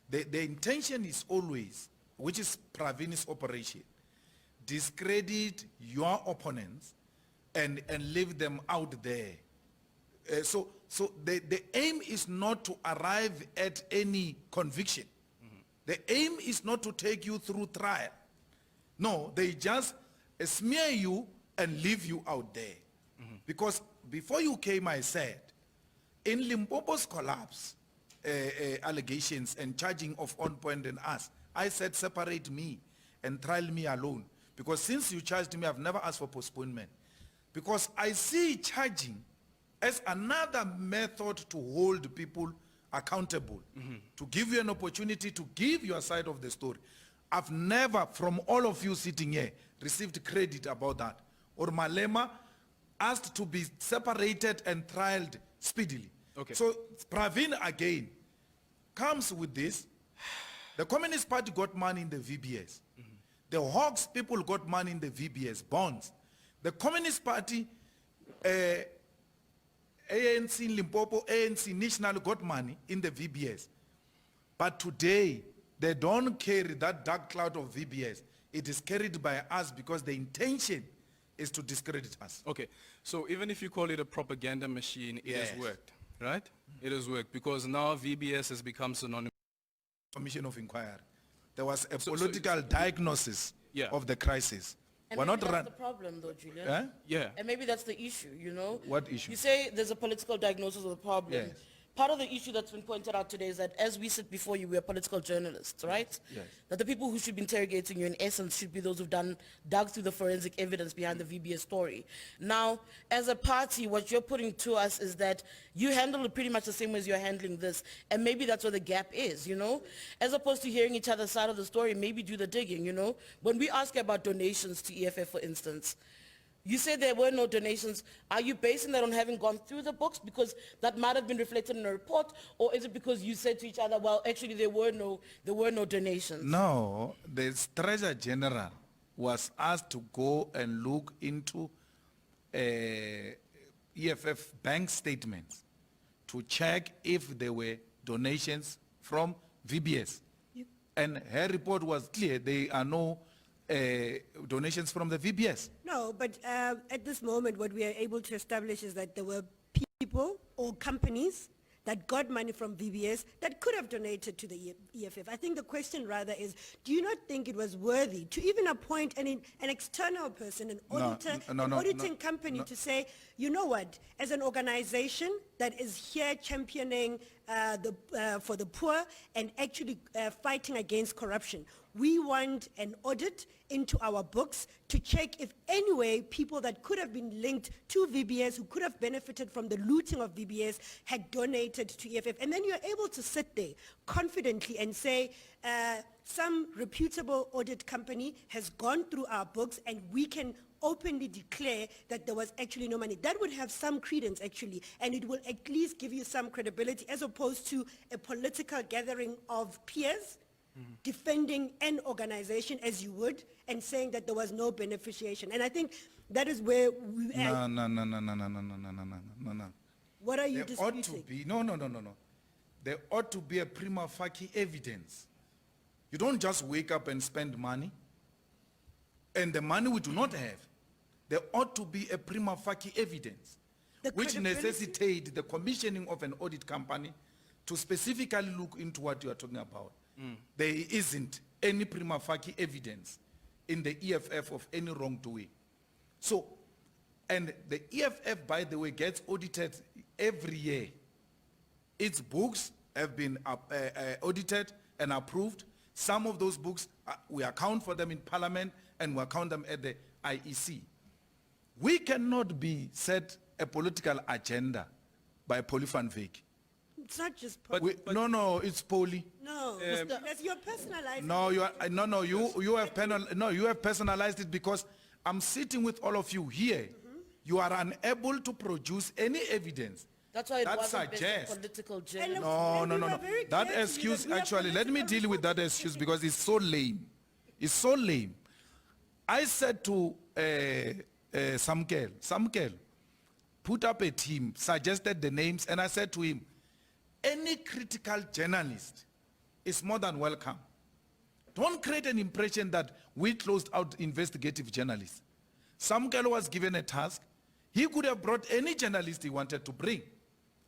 The intention is always, which is Praveen's operation, discredit your opponents and leave them out there. So the aim is not to arrive at any conviction. The aim is not to take you through trial. No, they just smear you and leave you out there. Because before you came, I said, in Limpopo's collapse, allegations and charging of On Point and us, I said separate me and trial me alone. Because since you charged me, I've never asked for postponement. Because I see charging as another method to hold people accountable, to give you an opportunity to give your side of the story. I've never, from all of you sitting here, received credit about that. Or Malema asked to be separated and trialed speedily. Okay. So Praveen again comes with this. The Communist Party got money in the VBS. The Hawks people got money in the VBS, bonds. The Communist Party, ANC Limpopo, ANC National got money in the VBS. But today, they don't carry that dark cloud of VBS. It is carried by us because the intention is to discredit us. Okay, so even if you call it a propaganda machine, it has worked, right? It has worked because now VBS has become synonymous. Commission of Inquiry. There was a political diagnosis Yeah. of the crisis. And We're maybe not that's the problem, though, Julian. Eh? Yeah. And maybe that's the issue, you know? What issue? You say there's a political diagnosis of the problem. Yes. Part of the issue that's been pointed out today is that as we sit before you, we are political journalists, right? Yes. That the people who should be interrogating you in essence should be those who've dug through the forensic evidence behind the VBS story. Now, as a party, what you're putting to us is that you handle it pretty much the same way as you're handling this. And maybe that's where the gap is, you know? As opposed to hearing each other's side of the story, maybe do the digging, you know? When we ask about donations to EFF, for instance, you say there were no donations. Are you basing that on having gone through the books? Because that might have been reflected in a report, or is it because you said to each other, well, actually there were no donations? No, the Treasurer General was asked to go and look into EFF bank statements to check if there were donations from VBS. And her report was clear. There are no donations from the VBS. No, but at this moment, what we are able to establish is that there were people or companies that got money from VBS that could have donated to the EFF. I think the question rather is, do you not think it was worthy to even appoint an external person, an auditor, auditing company to say, you know what, as an organization that is here championing for the poor and actually fighting against corruption, we want an audit into our books to check if anyway people that could have been linked to VBS, who could have benefited from the looting of VBS, had donated to EFF. And then you're able to sit there confidently and say, some reputable audit company has gone through our books and we can openly declare that there was actually no money. That would have some credence actually, and it will at least give you some credibility as opposed to a political gathering of peers defending an organization as you would and saying that there was no beneficiation. And I think that is where we... No. What are you There ought to disputing? be, no. There ought to be a prima facie evidence. You don't just wake up and spend money, and the money we do not have. There ought to be a prima facie evidence, which necessitates the commissioning of an audit company to specifically look into what you are talking about. There isn't any prima facie evidence in the EFF of any wrongdoing. So And the EFF, by the way, gets audited every year. Its books have been audited and approved. Some of those books, we account for them in Parliament and we account them at the IEC. We cannot be set a political agenda by Polly van Wyk. It's not just No, it's Polly. no, that's your personalized. No, you have you have personalized it because I'm sitting with all of you here. You are unable to produce any evidence. That's why it that wasn't based on suggests- political And journalism. look, No. we were very That clear to you excuse, that we are actually, let me political deal with that excuse because it's so lame. It's so lame. I said to Samkel, put up a team, suggested the names, and I said to him, any critical journalist is more than welcome. Don't create an impression that we closed out investigative journalists. Samkel was given a task. He could have brought any journalist he wanted to bring.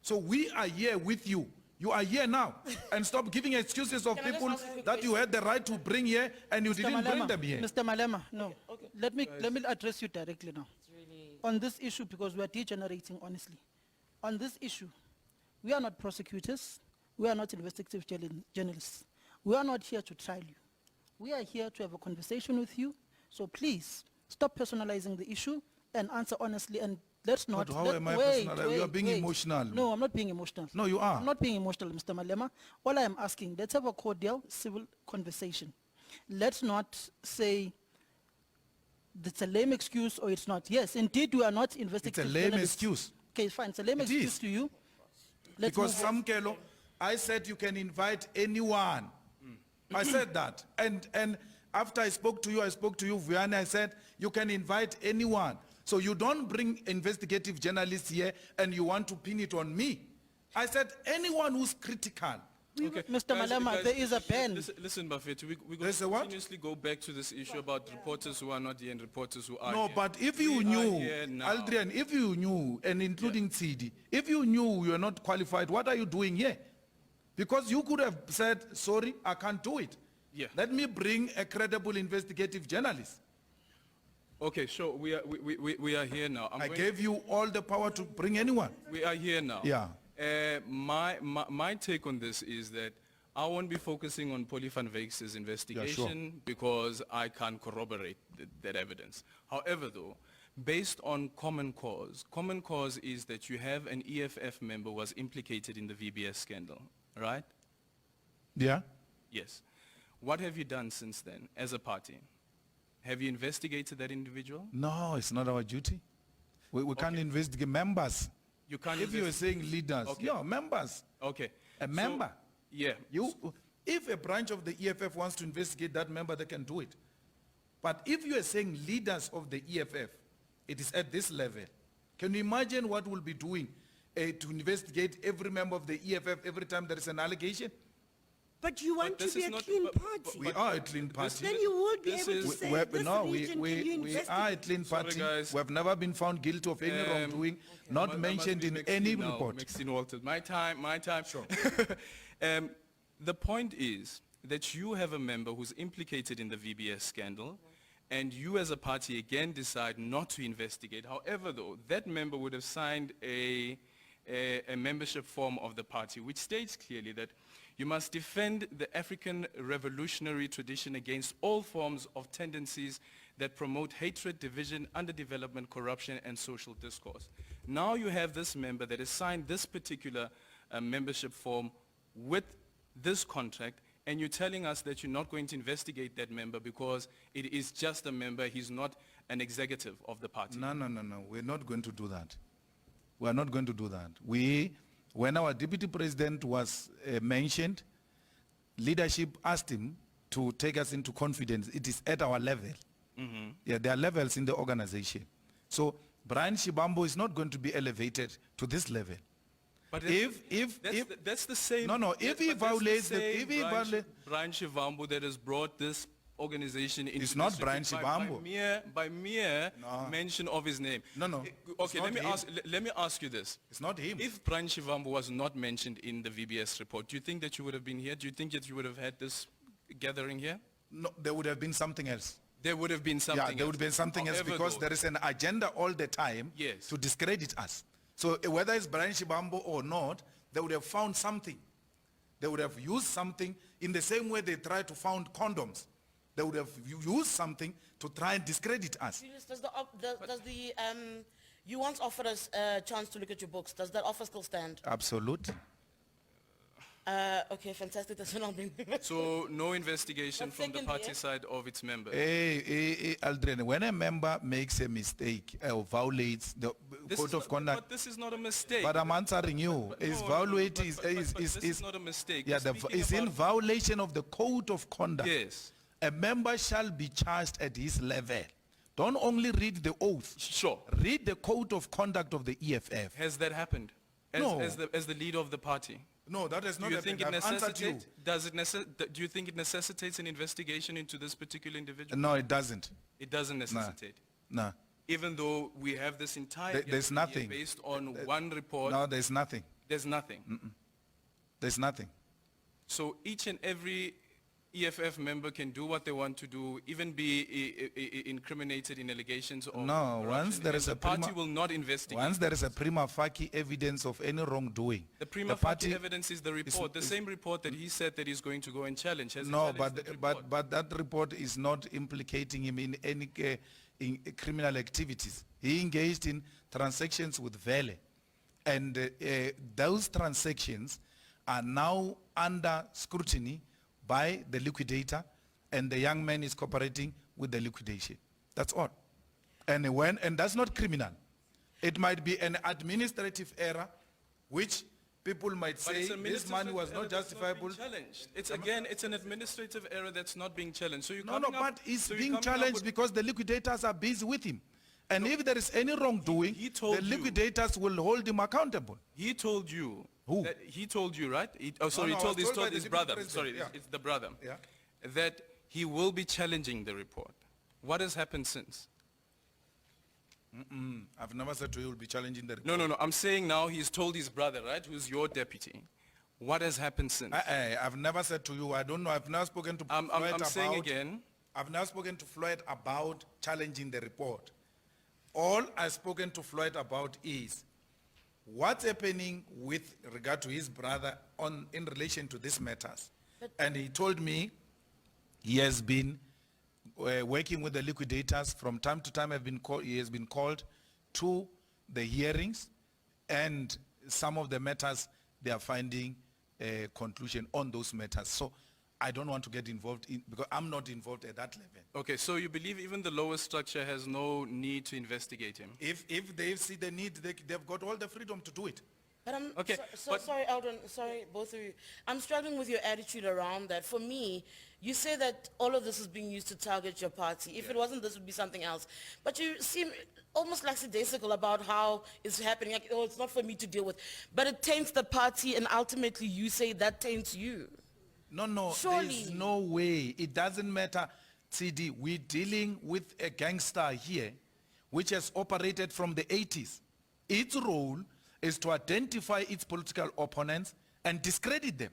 So we are here with you. You are here now. And stop giving excuses of Can I just people ask a quick that you had the right to bring here and you didn't bring them here. Mr. Malema, no. Okay. Let me address you directly now. On this issue, because we are degenerating, honestly. On this issue, we are not prosecutors. We are not investigative journalists. We are not here to trial you. We are here to have a conversation with you. So please, stop personalizing the issue and answer honestly, and let's not... But how am I personal? You are being emotional. No, I'm not being emotional. No, you are. I'm not being emotional, Mr. Malema. All I am asking, let's have a cordial, civil conversation. Let's not say it's a lame excuse or it's not. Yes, indeed, we are not investigative lame journalists. excuse. Okay, fine. It's a lame It excuse is. to you. Let's Because move on. Samkelo, I said you can invite anyone. I said that. And after I spoke to you, Vianney, I said you can invite anyone. So you don't bring investigative journalists here and you want to pin it on me. I said anyone who's critical. Okay. Mr. Malema, there is a ban. Listen, Buffett, we There's a what? continuously go back to this issue about reporters who are not here and reporters who are No, here. but if We you are knew, here now. Aldrian, if you knew, and including CD, if you knew you are not qualified, what are you doing here? Because you could have said, sorry, I can't do it. Yeah. Let me bring a credible investigative journalist. Okay, sure, we are here now. I gave you all the power to bring anyone. We are here now. Yeah. My take on this is that I won't be focusing on Polly van Wyk's investigation because I can't corroborate that evidence. However, though, based on common cause is that you have an EFF member who was implicated in the VBS scandal, right? Yeah. Yes. What have you done since then as a party? Have you investigated that individual? No, it's not our duty. We can't investigate members. You can't If you are saying leaders, Okay. yeah, members. Okay. A member. Yeah. If a branch of the EFF wants to investigate that member, they can do it. But if you are saying leaders of the EFF, it is at this level. Can you imagine what we'll be doing to investigate every member of the EFF every time there is an allegation? But you want to this be is a not- clean but- party. We are a clean party. Then you will be This able to is- say, We- this no, region, we can you are a investigate? clean Sorry, party. guys. We have never been found guilty of any wrongdoing, not I must mentioned be in Maxine any now, report. Maxine Walters. My time. Sure. The point is that you have a member who's implicated in the VBS scandal, and you as a party again decide not to investigate. However, though, that member would have signed a membership form of the party, which states clearly that you must defend the African revolutionary tradition against all forms of tendencies that promote hatred, division, underdevelopment, corruption, and social discourse. Now you have this member that has signed this particular membership form with this contract, and you're telling us that you're not going to investigate that member because it is just a member, he's not an executive of the party. No. We're not going to do that. We're not going to do that. When our deputy president was mentioned, leadership asked him to take us into confidence. It is at our level. Yeah, there are levels in the organization. So Brian Shibambo is not going to be elevated to this level. But that's the same. No, if he violates Brian Shivambu that has brought this organization into It's not disrepute Brian Shivambu. by mere mention of his name. No. Okay, It's let me ask you this. It's not him. If Brian Shivambu was not mentioned in the VBS report, do you think that you would have been here? Do you think that you would have had this gathering here? No, there would have been something else. There would have been something Yeah, there would have been something else However, because though, there is an agenda all the time Yes. to discredit us. So whether it's Brian Shibambo or not, they would have found something. They would have used something in the same way they try to found condoms. They would have used something to try and discredit us. Julius, you once offered us a chance to look at your books. Does that offer still stand? Absolute. Okay, fantastic. That's what I'll bring. So no investigation But from the secondly, party side of its members. Aldrin, when a member makes a mistake or violates the This code is of not- conduct, But this is not a mistake. but I'm answering you, is No, violate but- is, but- is, but is, this is, is not a mistake. yeah, We're speaking is in about- violation of the code of conduct. Yes. A member shall be charged at his level. Don't only read the oath. Sure. Read the code of conduct of the EFF. Has that happened? No. As the leader of the party? No, that has Do not you happened. think it I've answered you. do you think it necessitates an investigation into this particular individual? No, it doesn't. It doesn't necessitate. No. Even though we have this entire There's year nothing. based on one report, No, there's nothing. there's nothing. There's nothing. So each and every EFF member can do what they want to do, even be incriminated in allegations of No, corruption, once there and is the a party prima- will not investigate. Once there is a prima facie evidence of any wrongdoing, The prima party- facie evidence is the report, the same report that he said that he's going to go and challenge. Has he No, challenged that report? but that report is not implicating him in any in criminal activities. He engaged in transactions with Vele, and those transactions are now under scrutiny by the liquidator, and the young man is cooperating with the liquidation. That's all. And that's not criminal. It might be an administrative error, which people might But say it's an this money administrative was error not that's being justifiable. challenged. It's again, it's an administrative error that's not being challenged. So you're No, coming up- but he's so you're being coming up challenged with- because the liquidators are busy with him. And if there is any wrongdoing, he told the you- liquidators will hold him accountable. He told you. Who? That he told you, right? He no, I was told by he told the his deputy brother. president, Sorry, yeah. it's the brother. Yeah. That he will be challenging the report. What has happened since? I've never said to you will be challenging the No, no, no. I'm saying now he's told his brother, right, who's your deputy. What has happened since? I've never said to you, I don't know, I've never spoken to I'm Floyd about... saying again. I've never spoken to Floyd about challenging the report. All I've spoken to Floyd about is what's happening with regard to his brother in relation to these matters. And he told me he has been working with the liquidators from time to time. He has been called to the hearings, and some of the matters they are finding a conclusion on those matters. So I don't want to get involved in, because I'm not involved at that level. Okay, so you believe even the lower structure has no need to investigate him? If they see the need, they've got all the freedom to do it. But I'm Okay, but- sorry, Eldon, sorry, both of you. I'm struggling with your attitude around that. For me, you say that all of this is being used to target your party. If it wasn't, this would be something else. But you seem almost lackadaisical about how it's happening. Like, oh, it's not for me to deal with. But it taints the party, and ultimately you say that taints you. No, Surely. there's no way. It doesn't matter, CD. We're dealing with a gangster here, which has operated from the 80s. Its role is to identify its political opponents and discredit them.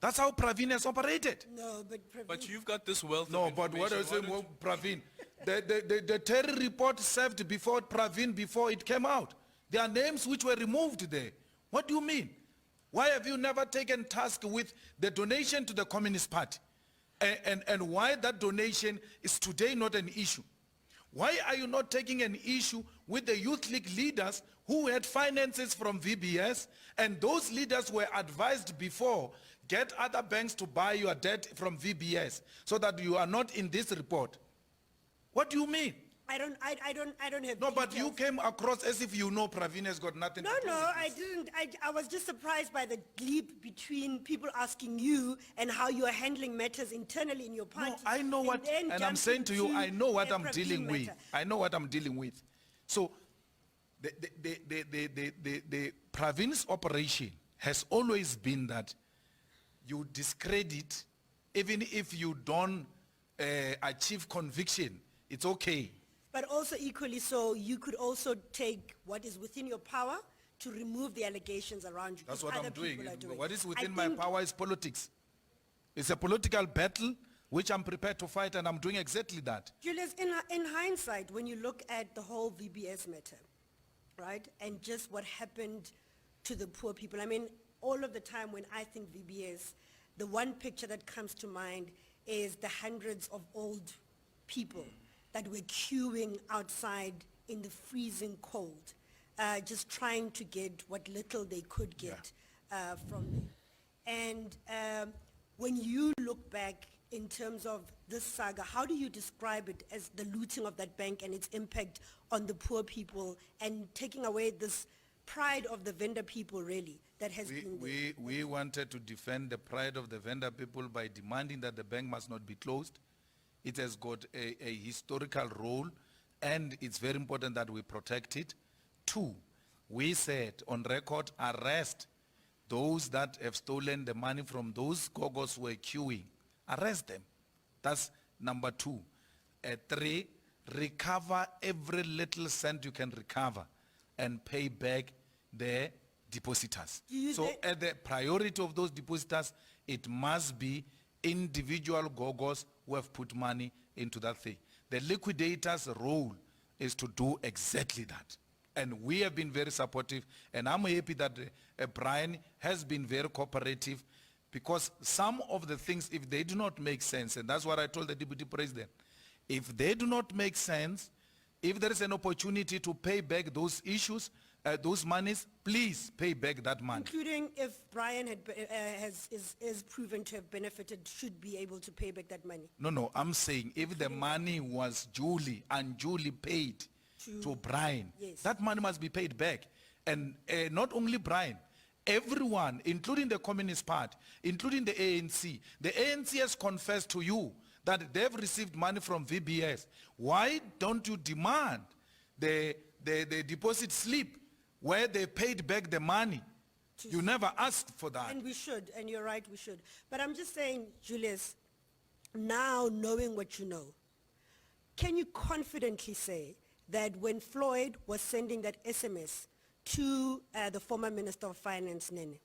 That's how Pravin has operated. No, but But you've got this wealth No, of but what I information. say, Why well, don't you- Pravin, the Terry report served before Pravin, before it came out. There are names which were removed there. What do you mean? Why have you never taken task with the donation to the Communist Party? And why that donation is today not an issue? Why are you not taking an issue with the Youth League leaders who had finances from VBS, and those leaders were advised before, get other banks to buy your debt from VBS so that you are not in this report? What do you mean? I don't have No, but you details. came across as if you know Pravin has got nothing No, to do no, with I this. didn't. I was just surprised by the leap between people asking you and how you are handling matters internally in your party. No, I know what, then and I'm saying to you, jumping I know what a I'm Pravin dealing with. matter. I know what I'm dealing with. So, the Pravin's operation has always been that you discredit, even if you don't achieve conviction, it's okay. But also equally so, you could also take what is within your power to remove the allegations around you. That's if what other I'm doing. people are doing. What is I within my think- power is politics. It's a political battle which I'm prepared to fight, and I'm doing exactly that. Julius, in hindsight, when you look at the whole VBS matter, right, and just what happened to the poor people, I mean, all of the time when I think VBS, the one picture that comes to mind is the hundreds of old people that were queuing outside in the freezing cold, just trying to get what little they could get from them. And when you look back in terms of this saga, how do you describe it as the looting of that bank and its impact on the poor people and taking away this pride of the vendor people, really, that has been there? We wanted to defend the pride of the vendor people by demanding that the bank must not be closed. It has got a historical role, and it's very important that we protect it. 2, we said on record, arrest those that have stolen the money from those gogos who were queuing. Arrest them. That's number 2. 3, recover every little cent you can recover and pay back the depositors. So at the priority of those depositors, it must be individual gogos who have put money into that thing. The liquidator's role is to do exactly that. And we have been very supportive, and I'm happy that Brian has been very cooperative, because some of the things, if they do not make sense, and that's what I told the Deputy President, if they do not make sense, if there is an opportunity to pay back those issues, those monies, please pay back that money. Including if Brian is proven to have benefited, should be able to pay back that money. No, I'm saying if the money was unduly paid to Brian, Yes. that money must be paid back. And not only Brian, everyone, including the Communist Party, including the ANC. The ANC has confessed to you that they've received money from VBS. Why don't you demand the deposit slip where they paid back the money? You never asked for that. And we should, and you're right, we should. But I'm just saying, Julius, now knowing what you know, can you confidently say that when Floyd was sending that SMS to the former Minister of Finance, Nene,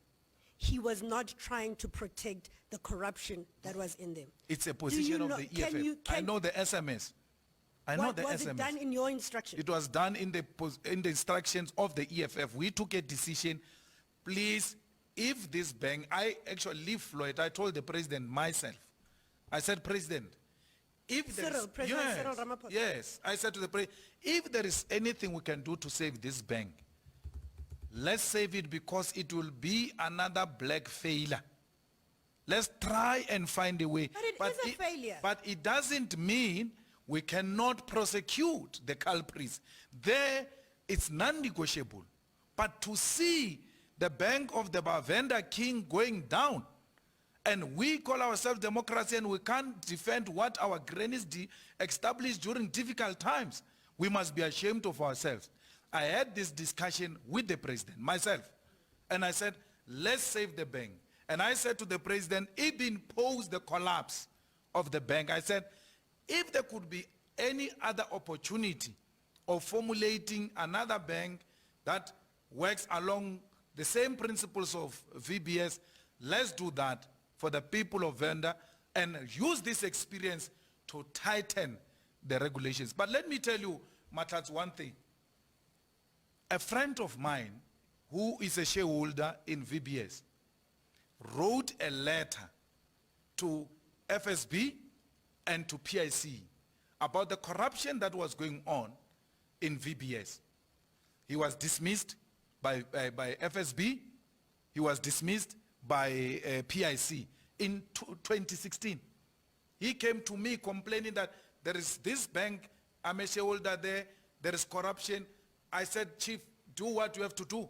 he was not trying to protect the corruption that was in them? It's a position of the EFF. I know the SMS. I know the SMS. Was it done in your instruction? It was done in the instructions of the EFF. We took a decision. Please, if this bank, I actually leave Floyd, I told the president myself. I said, President, if there is, President Cyril Ramaphosa. yes, I said to the president, if there is anything we can do to save this bank, let's save it, because it will be another black failure. Let's try and find a way. But it is a failure. But it doesn't mean we cannot prosecute the culprits. There, it's non-negotiable. But to see the bank of the vendor king going down, and we call ourselves democracy, and we can't defend what our grannies established during difficult times, we must be ashamed of ourselves. I had this discussion with the president, myself, and I said, let's save the bank. And I said to the president, even post the collapse of the bank, I said, if there could be any other opportunity of formulating another bank that works along the same principles of VBS, let's do that for the people of Venda and use this experience to tighten the regulations. But let me tell you, Matats, one thing. A friend of mine who is a shareholder in VBS wrote a letter to FSB and to PIC about the corruption that was going on in VBS. He was dismissed by FSB. He was dismissed by PIC in 2016. He came to me complaining that there is this bank, I'm a shareholder there is corruption. I said, Chief, do what you have to do.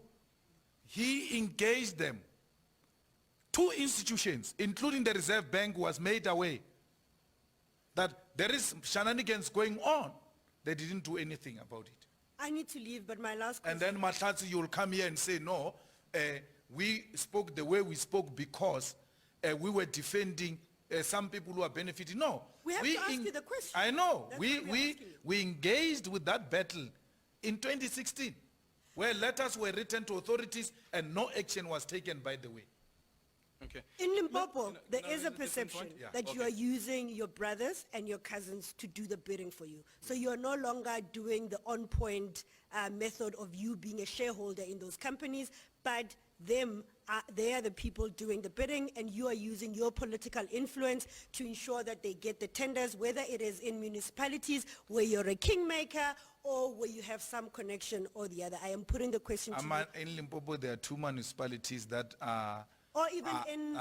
He engaged them. 2 institutions, including the Reserve Bank, was made aware that there is shenanigans going on. They didn't do anything about it. I need to leave, but my last question. And then Matlatsi, you'll come here and say, no, we spoke the way we spoke because we were defending some people who are benefiting. No. We have to ask you the question. I know. That's what we're asking you. We engaged with that battle in 2016, where letters were written to authorities and no action was taken, by the way. Okay. In Limpopo, No, there no, is there's a a different perception point. Yeah, that you okay. are using your brothers and your cousins to do the bidding for you. So you are no longer doing the on-point method of you being a shareholder in those companies, but they are the people doing the bidding, and you are using your political influence to ensure that they get the tenders, whether it is in municipalities where you're a kingmaker or where you have some connection or the other. I am putting the question to you. In Limpopo, there are 2 municipalities that are... Or even in...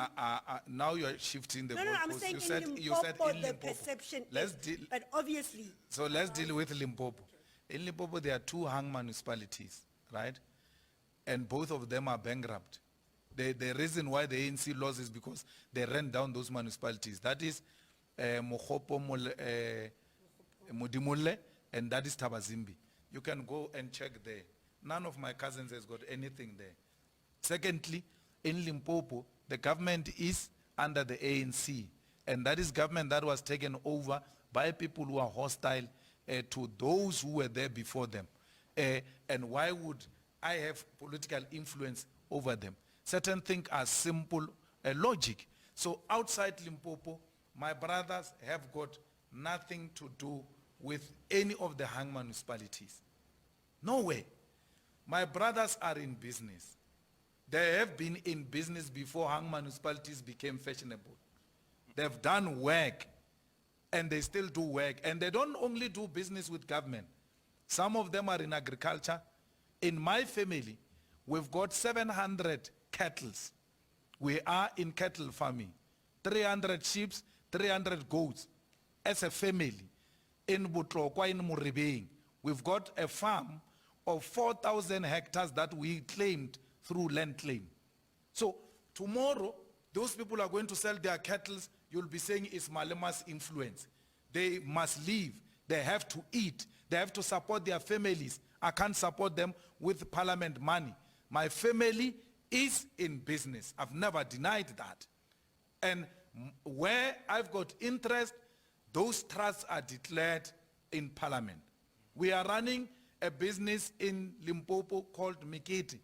now you are shifting the No, I'm goalposts. saying You said in in the Limpopo. perception Let's is, deal. but obviously, So let's deal with Limpopo. In Limpopo, there are 2 hung municipalities, right? And both of them are bankrupt. The reason why the ANC lost is because they ran down those municipalities. That is Mokgopo, Modimolle, and that is Tabazimbi. You can go and check there. None of my cousins has got anything there. Secondly, in Limpopo, the government is under the ANC, and that is government that was taken over by people who are hostile to those who were there before them. And why would I have political influence over them? Certain things are simple logic. So outside Limpopo, my brothers have got nothing to do with any of the hung municipalities. No way. My brothers are in business. They have been in business before hung municipalities became fashionable. They've done work, and they still do work. And they don't only do business with government. Some of them are in agriculture. In my family, we've got 700 cattle. We are in cattle farming. 300 sheep, 300 goats. As a family, in Butlokwa, in Muribeng, we've got a farm of 4,000 hectares that we claimed through land claim. So tomorrow, those people are going to sell their cattle. You'll be saying it's Malema's influence. They must live. They have to eat. They have to support their families. I can't support them with parliament money. My family is in business. I've never denied that. And where I've got interest, those trusts are declared in parliament. We are running a business in Limpopo called Mikiti.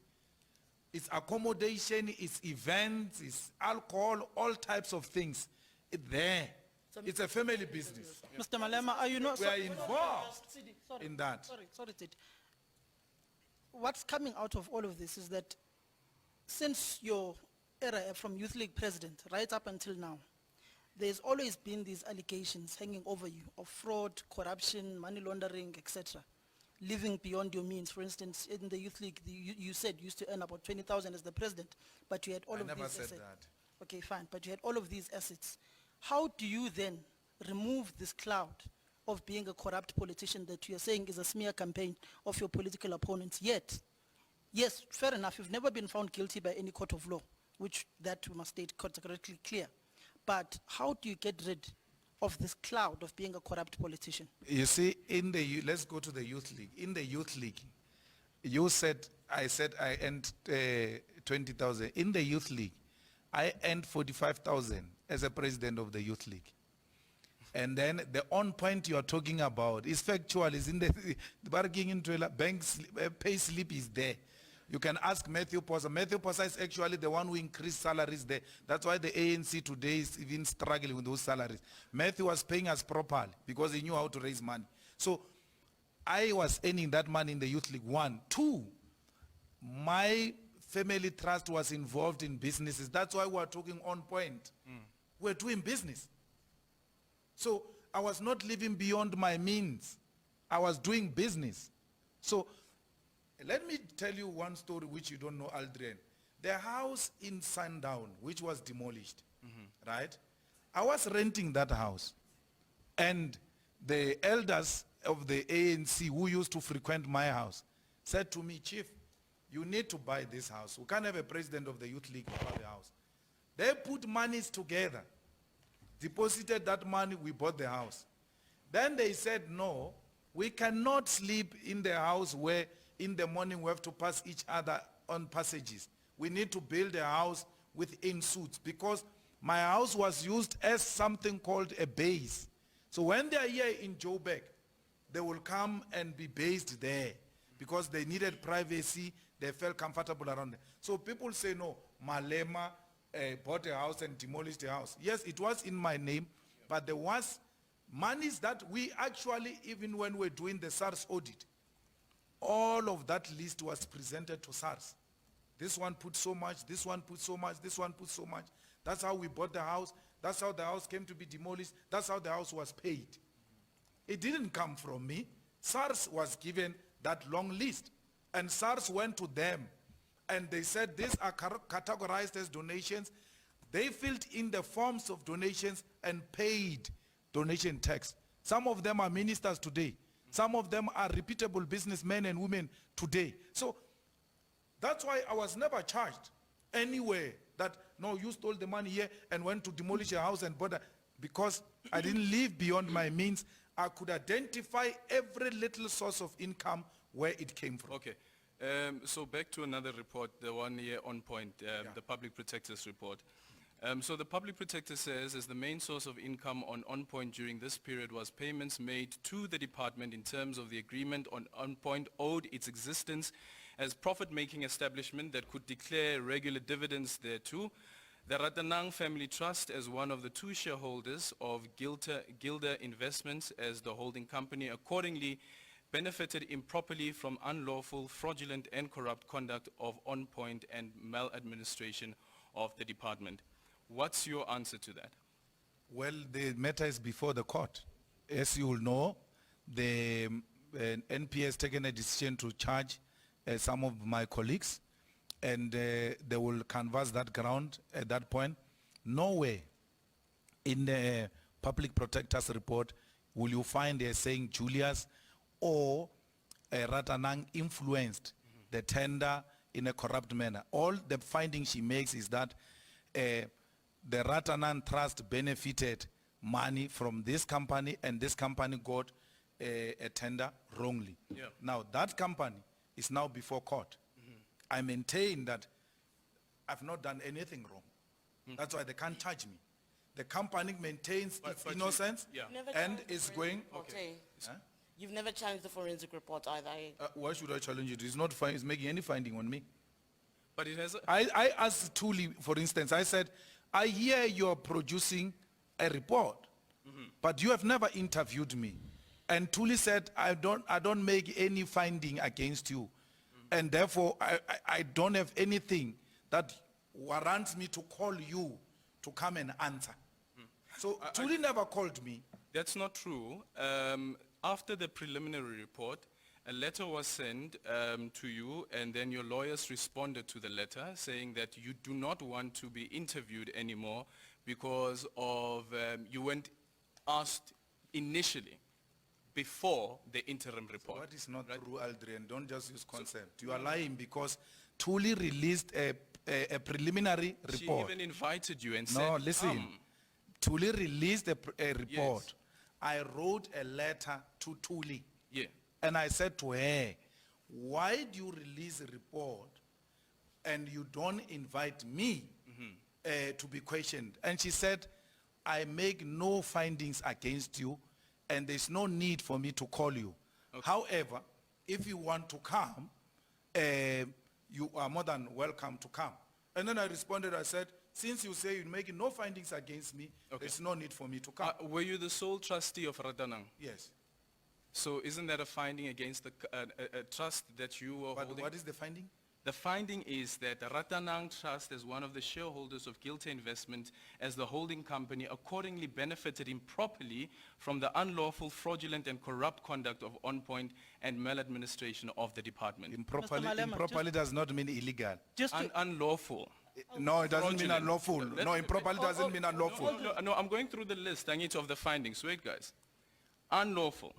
It's accommodation, it's events, it's alcohol, all types of things. It's there. It's a family business. Mr. Malema, are you not... We are involved Sorry, in that. Sorry, Titi. What's coming out of all of this is that since your era from Youth League president, right up until now, there's always been these allegations hanging over you of fraud, corruption, money laundering, etc. Living beyond your means. For instance, in the Youth League, you said you used to earn about 20,000 as the president, but you had all I of never these said assets. that. Okay, fine, but you had all of these assets. How do you then remove this cloud of being a corrupt politician that you are saying is a smear campaign of your political opponents? Yet, yes, fair enough, you've never been found guilty by any court of law, which that we must state categorically clear. But how do you get rid of this cloud of being a corrupt politician? You see, let's go to the Youth League. In the Youth League, I said I earned 20,000. In the Youth League, I earned 45,000 as a president of the Youth League. And then the on point you are talking about is factual, is in the bargaining into bank's pay slip is there. You can ask Matthew Posa. Matthew Posa is actually the one who increased salaries there. That's why the ANC today is even struggling with those salaries. Matthew was paying us properly because he knew how to raise money. So I was earning that money in the Youth League, 1. 2, my family trust was involved in businesses. That's why we're talking on point. We're doing business. So I was not living beyond my means. I was doing business. So let me tell you one story which you don't know, Aldrin. The house in Sundown, which was demolished, right? I was renting that house. And the elders of the ANC who used to frequent my house said to me, Chief, you need to buy this house. We can't have a president of the Youth League buy the house. They put monies together, deposited that money, we bought the house. Then they said, no, we cannot sleep in the house where in the morning we have to pass each other on passages. We need to build a house with in-suits because my house was used as something called a base. So when they are here in Joburg, they will come and be based there because they needed privacy, they felt comfortable around there. So people say, no, Malema bought a house and demolished a house. Yes, it was in my name, but there was monies that we actually, even when we're doing the SARS audit, all of that list was presented to SARS. This one put so much, this one put so much, this one put so much. That's how we bought the house. That's how the house came to be demolished. That's how the house was paid. It didn't come from me. SARS was given that long list. And SARS went to them. And they said these are categorized as donations. They filled in the forms of donations and paid donation tax. Some of them are ministers today. Some of them are reputable businessmen and women today. So that's why I was never charged anywhere that, no, you stole the money here and went to demolish a house and bought a, because I didn't live beyond my means. I could identify every little source of income where it came from. Okay. So back to another report, the one here on point, the Public Protector's report. So the Public Protector says, as the main source of income on Point during this period was payments made to the department in terms of the agreement on Point owed its existence as profit-making establishment that could declare regular dividends thereto. The Ratanang Family Trust, as one of the two shareholders of Gilder Investments as the holding company, accordingly benefited improperly from unlawful, fraudulent and corrupt conduct of On Point and maladministration of the department. What's your answer to that? Well, the matter is before the court. As you will know, the NP has taken a decision to charge some of my colleagues, and they will canvass that ground at that point. Nowhere in the Public Protector's report will you find a saying Julius or Ratanang influenced the tender in a corrupt manner. All the finding she makes is that the Ratanang Trust benefited money from this company and this company got a tender wrongly. Yeah. Now that company is now before court. I maintain that I've not done anything wrong. That's why they can't charge me. The company maintains its innocence yeah. Never and challenged is the going. forensic report, eh? Huh? You've never challenged the forensic report either, eh? Why should I challenge it? It's not it's making any finding on me. But it has a, I asked Thuli, for instance, I said, I hear you're producing a report, but you have never interviewed me. And Thuli said, I don't make any finding against you. And therefore, I don't have anything that warrants me to call you to come and answer. So Thuli never called me. that's not true. After the preliminary report, a letter was sent to you, and then your lawyers responded to the letter saying that you do not want to be interviewed anymore because of you weren't asked initially before the interim report. What is not true, Aldrian? Don't just use concept. You are lying because Thuli released a preliminary She report. even invited you and said, No, listen. Thuli released a report. Yes. I wrote a letter to Thuli. yeah. And I said to her, why do you release a report and you don't invite me to be questioned? And she said, I make no findings against you and there's no need for me to call you. However, if you want to come, you are more than welcome to come. And then I responded, I said, since you say you're making no findings against me, there's no need for me to come. Were you the sole trustee of Ratanang? Yes. So isn't that a finding against the a trust that you were But holding? what is the finding? The finding is that the Ratanang Trust, as one of the shareholders of Gilter Investment as the holding company, accordingly benefited improperly from the unlawful, fraudulent and corrupt conduct of On Point and maladministration of the department. Improperly, Malema, improperly does not mean illegal. Just to, Unlawful. No, it doesn't mean Fraudulent. unlawful. Let- No, improperly doesn't mean unlawful. No, I'm going through the list, of the findings. Wait, guys. Unlawful,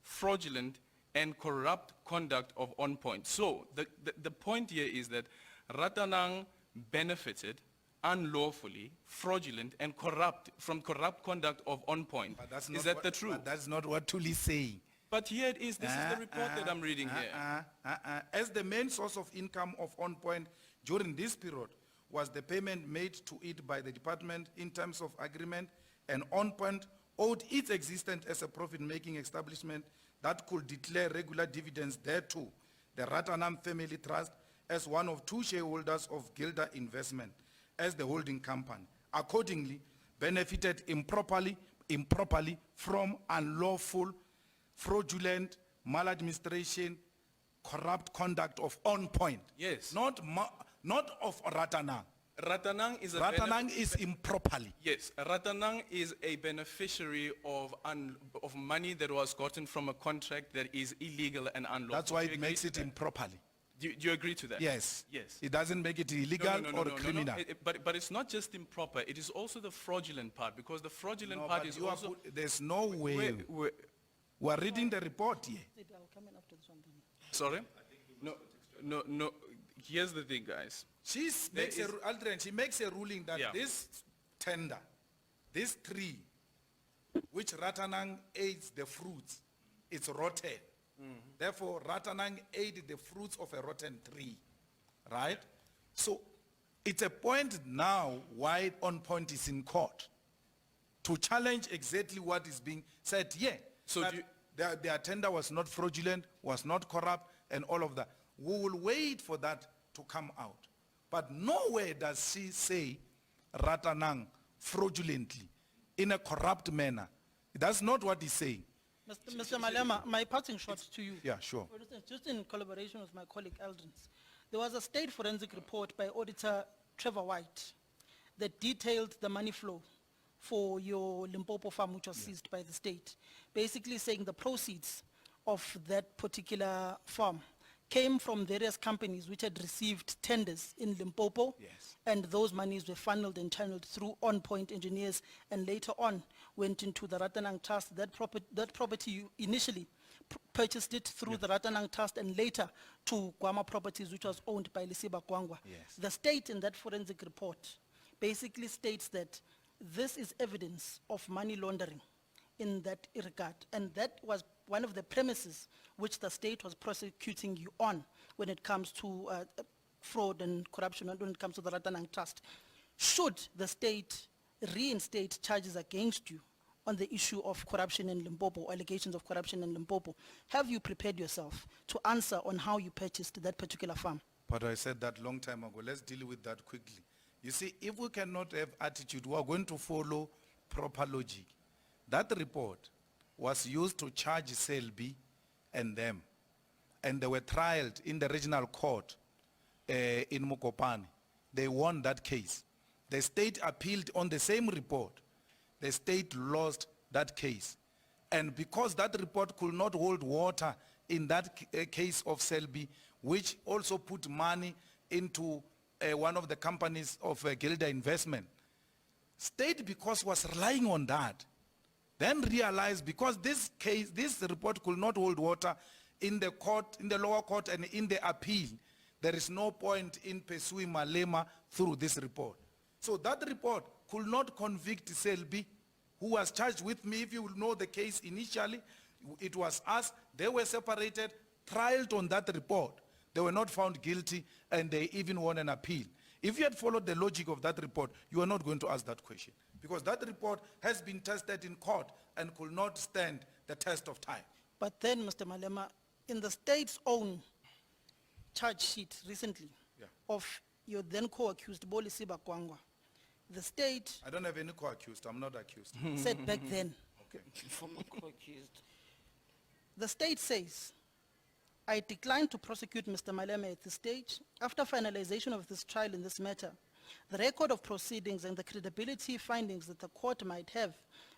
fraudulent, and corrupt conduct of On Point. So, the point here is that Ratanang benefited unlawfully, fraudulent, and from corrupt conduct of On Point. But that's Is not that what- the truth? But that's not what Thuli is saying. But here it is. This is the report that I'm reading here. As the main source of income of On Point during this period was the payment made to it by the department in terms of agreement, and On Point owed its existence as a profit-making establishment that could declare regular dividends thereto. The Ratanam Family Trust as one of two shareholders of Gilder Investment as the holding company, accordingly benefited improperly from unlawful, fraudulent, maladministration, corrupt conduct of On Point. Yes. Not of Ratanang. Ratanang is a Ratanang is improperly. Yes, Ratanang is a beneficiary of money that was gotten from a contract that is illegal and unlawful. That's why Do you it agree makes to it that? improperly. Do you agree to that? Yes. Yes. It doesn't make it illegal or criminal. But it's not just improper, it is also the fraudulent part, because the fraudulent No, part but is you are also... there's no way. We are reading the report here. I'll come in after this one then. Sorry? No, here's the thing, guys. She makes Aldrin, she makes a ruling that Yeah. this tender, this tree, which Ratanang aids the fruits, it's rotten. Therefore, Ratanang ate the fruits of a rotten tree, right? So it's a point now why On Point is in court to challenge exactly what is being said here. So that do you- their tender was not fraudulent, was not corrupt, and all of that. We will wait for that to come out. But nowhere does she say Ratanang fraudulently, in a corrupt manner. That's not what he's saying. Mr. Malema, my parting shot to you. Yeah, sure. For instance, just in collaboration with my colleague Eldrins, there was a state forensic report by Auditor Trevor White that detailed the money flow for your Limpopo farm, which was seized by the state, basically saying the proceeds of that particular farm came from various companies which had received tenders in Limpopo. Yes. And those monies were funneled and channeled through On Point engineers, and later on went into the Ratanang Trust. That property you initially purchased it through the Ratanang Trust, and later to Guama Properties, which was owned by Lisiba Kwangwa. Yes. The state in that forensic report basically states that this is evidence of money laundering in that regard, and that was one of the premises which the state was prosecuting you on when it comes to fraud and corruption, and when it comes to the Ratanang Trust. Should the state reinstate charges against you on the issue of corruption in Limpopo, allegations of corruption in Limpopo, have you prepared yourself to answer on how you purchased that particular farm? But I said that long time ago. Let's deal with that quickly. You see, if we cannot have attitude, we are going to follow proper logic. That report was used to charge Selby and them. And they were trialed in the regional court in Mokopane. They won that case. The state appealed on the same report. The state lost that case. And because that report could not hold water in that case of Selby, which also put money into one of the companies of Gilda Investment, state, because was relying on that, then realized because this report could not hold water in the court, in the lower court and in the appeal, there is no point in pursuing Malema through this report. So that report could not convict Selby, who was charged with me. If you will know the case initially, it was us. They were separated, trialed on that report. They were not found guilty, and they even won an appeal. If you had followed the logic of that report, you are not going to ask that question, because that report has been tested in court and could not stand the test of time. But then, Mr. Malema, in the state's own charge sheet recently of your then co-accused Bolisiba Kwangwa, the state I don't have any co-accused. I'm not accused. said back then, Okay. Former co-accused. the state says, I decline to prosecute Mr. Malema at this stage. After finalization of this trial in this matter, the record of proceedings and the credibility findings that the court might have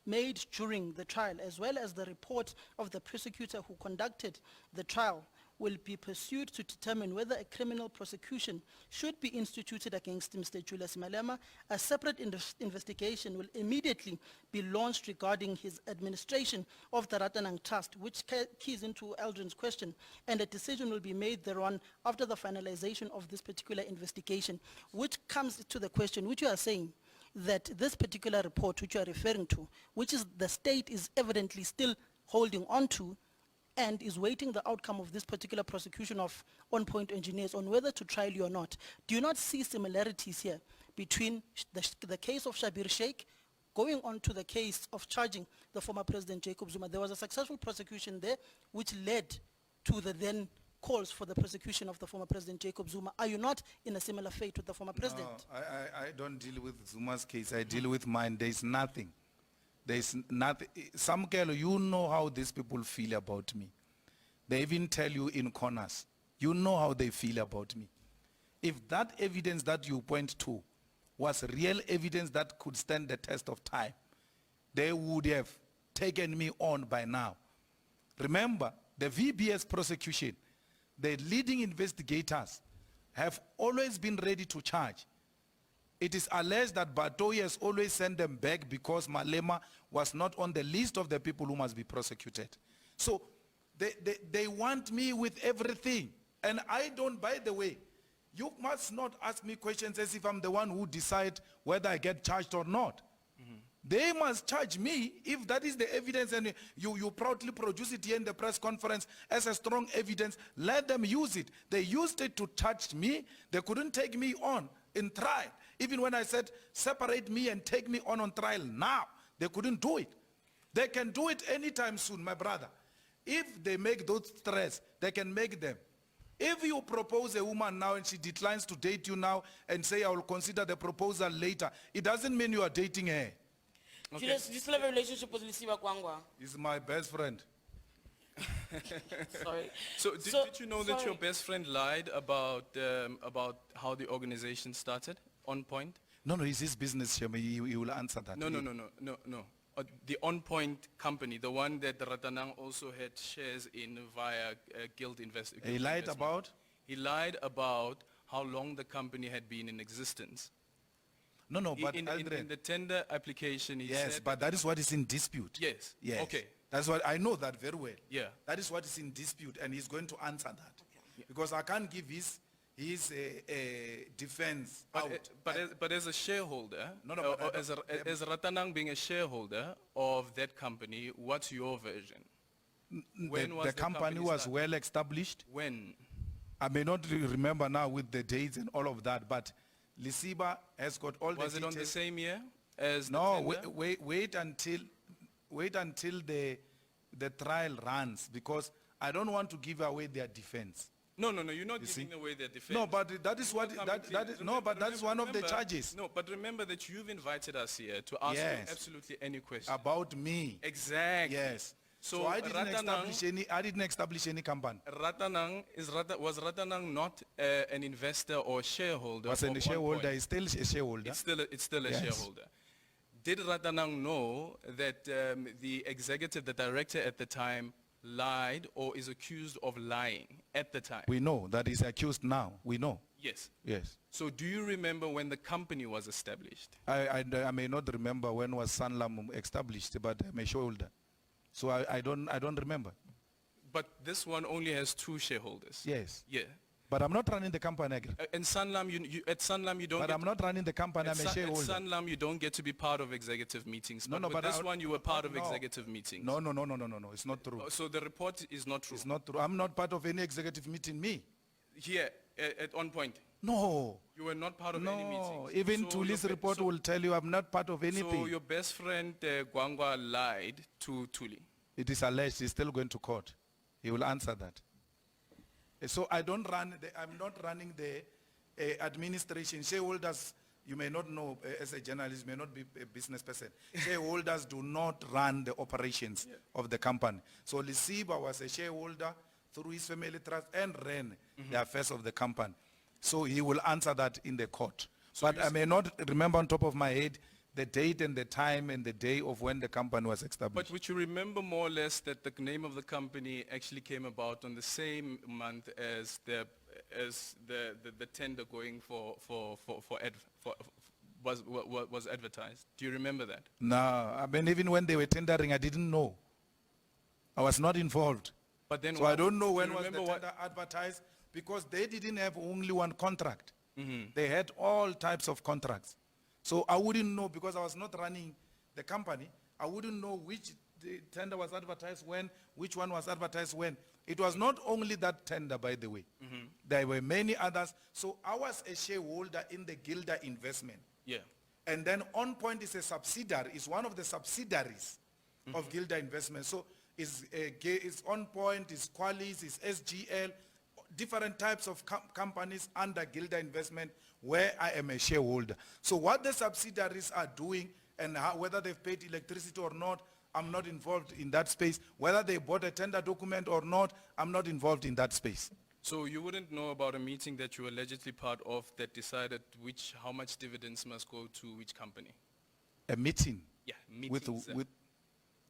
made during the trial, as well as the report of the prosecutor who conducted the trial, will be pursued to determine whether a criminal prosecution should be instituted against Mr. Julius Malema. A separate investigation will immediately be launched regarding his administration of the Ratanang Trust, which keys into Eldrin's question, and a decision will be made thereon after the finalization of this particular investigation, which comes to the question which you are saying, that this particular report which you are referring to, which is the state is evidently still holding on to, and is waiting the outcome of this particular prosecution of On Point engineers on whether to trial you or not. Do you not see similarities here between the case of Shabir Sheikh going on to the case of charging the former President Jacob Zuma? There was a successful prosecution there which led to the then calls for the prosecution of the former President Jacob Zuma. Are you not in a similar fate with the former president? No, I don't deal with Zuma's case. I deal with mine. There's nothing. There's nothing. Samkelo, you know how these people feel about me. They even tell you in corners. You know how they feel about me. If that evidence that you point to was real evidence that could stand the test of time, they would have taken me on by now. Remember, the VBS prosecution, the leading investigators have always been ready to charge. It is alleged that Batoyi has always sent them back because Malema was not on the list of the people who must be prosecuted. So they want me with everything. And I don't, by the way, you must not ask me questions as if I'm the one who decides whether I get charged or not. They must charge me if that is the evidence, and you proudly produce it here in the press conference as a strong evidence. Let them use it. They used it to charge me. They couldn't take me on in trial. Even when I said separate me and take me on trial now, they couldn't do it. They can do it anytime soon, my brother. If they make those threats, they can make them. If you propose a woman now and she declines to date you now and say I will consider the proposal later, it doesn't mean you are dating her. Do you still have a relationship with Lisiba Kwangwa? He's my best friend. Sorry. So did you know that your best friend lied about how the organization started, On Point? No, it's his business, Shema. He will answer that. No. The On Point company, the one that Ratanang also had shares in via Guild Investment. He lied about? He lied about how long the company had been in existence. No, but in Aldrin, the tender application, he yes, said... but that is what is in dispute. Yes. Yes. Okay. That's what, I know that very well. Yeah. That is what is in dispute, and he's going to answer that. Okay. Because I can't give his defense out. But as a shareholder, but as Ratanang being a shareholder of that company, what's your version? When was the company was started? well established. When? I may not remember now with the dates and all of that, but Lisiba has got all the details. Was it on the same year as No, the tender? wait until the trial runs, because I don't want to give away their defense. No, you're not giving away their defense. No, but that is what that is one of the charges. No, but remember that you've invited us here to ask you absolutely any question. About me. Exactly. Yes. So I didn't establish any company. Was Ratanang not an investor or shareholder? Was a shareholder, he's still a shareholder. It's still a Yes. shareholder. Did Ratanang know that the executive, the director at the time, lied or is accused of lying at the time? We know that he's accused now. We know. Yes. Yes. So do you remember when the company was established? I may not remember when was Sanlam established, but I'm a shareholder. So I don't remember. But this one only has 2 shareholders. Yes. Yeah. But I'm not running the company again. And Sanlam, at Sanlam you don't. But I'm not running the company. I'm a shareholder. At Sanlam you don't get to be part of executive meetings. No, but this one you were part of no. executive meetings. No. It's not true. So the report is not true. It's not true. I'm not part of any executive meeting. Me. Here at On Point. No. You were not part of any meetings. No. Even So Tuli's your report will tell you I'm not part of anything. So your best friend Gwangwa lied to Tuli. It is alleged. He's still going to court. He will answer that. So I'm not running the administration. Shareholders, you may not know as a journalist, may not be a business person. Shareholders do not run the operations of the company. So Lisiba was a shareholder through his family trust and ran the affairs of the company. So he will answer that in the court. So but I may not remember on top of my head the date and the time and the day of when the company was established. But would you remember more or less that the name of the company actually came about on the same month as the tender going was advertised? Do you remember that? No, I mean even when they were tendering, I didn't know. I was not involved. But then so I don't know when was the tender advertised, because they didn't have only one contract. They had all types of contracts. So I wouldn't know, because I was not running the company. I wouldn't know which the tender was advertised when, which one was advertised when. It was not only that tender, by the way. There were many others. So I was a shareholder in the Gilder investment. Yeah. And then On Point is a subsidiary, is one of the subsidiaries of Gilder investment. So it's On Point, it's Qualis, it's SGL. different types of companies under Gilder Investment where I am a shareholder. So what the subsidiaries are doing and whether they've paid electricity or not, I'm not involved in that space. Whether they bought a tender document or not, I'm not involved in that space. So you wouldn't know about a meeting that you were allegedly part of that decided how much dividends must go to which company? A meeting? Yeah, With, meetings. with,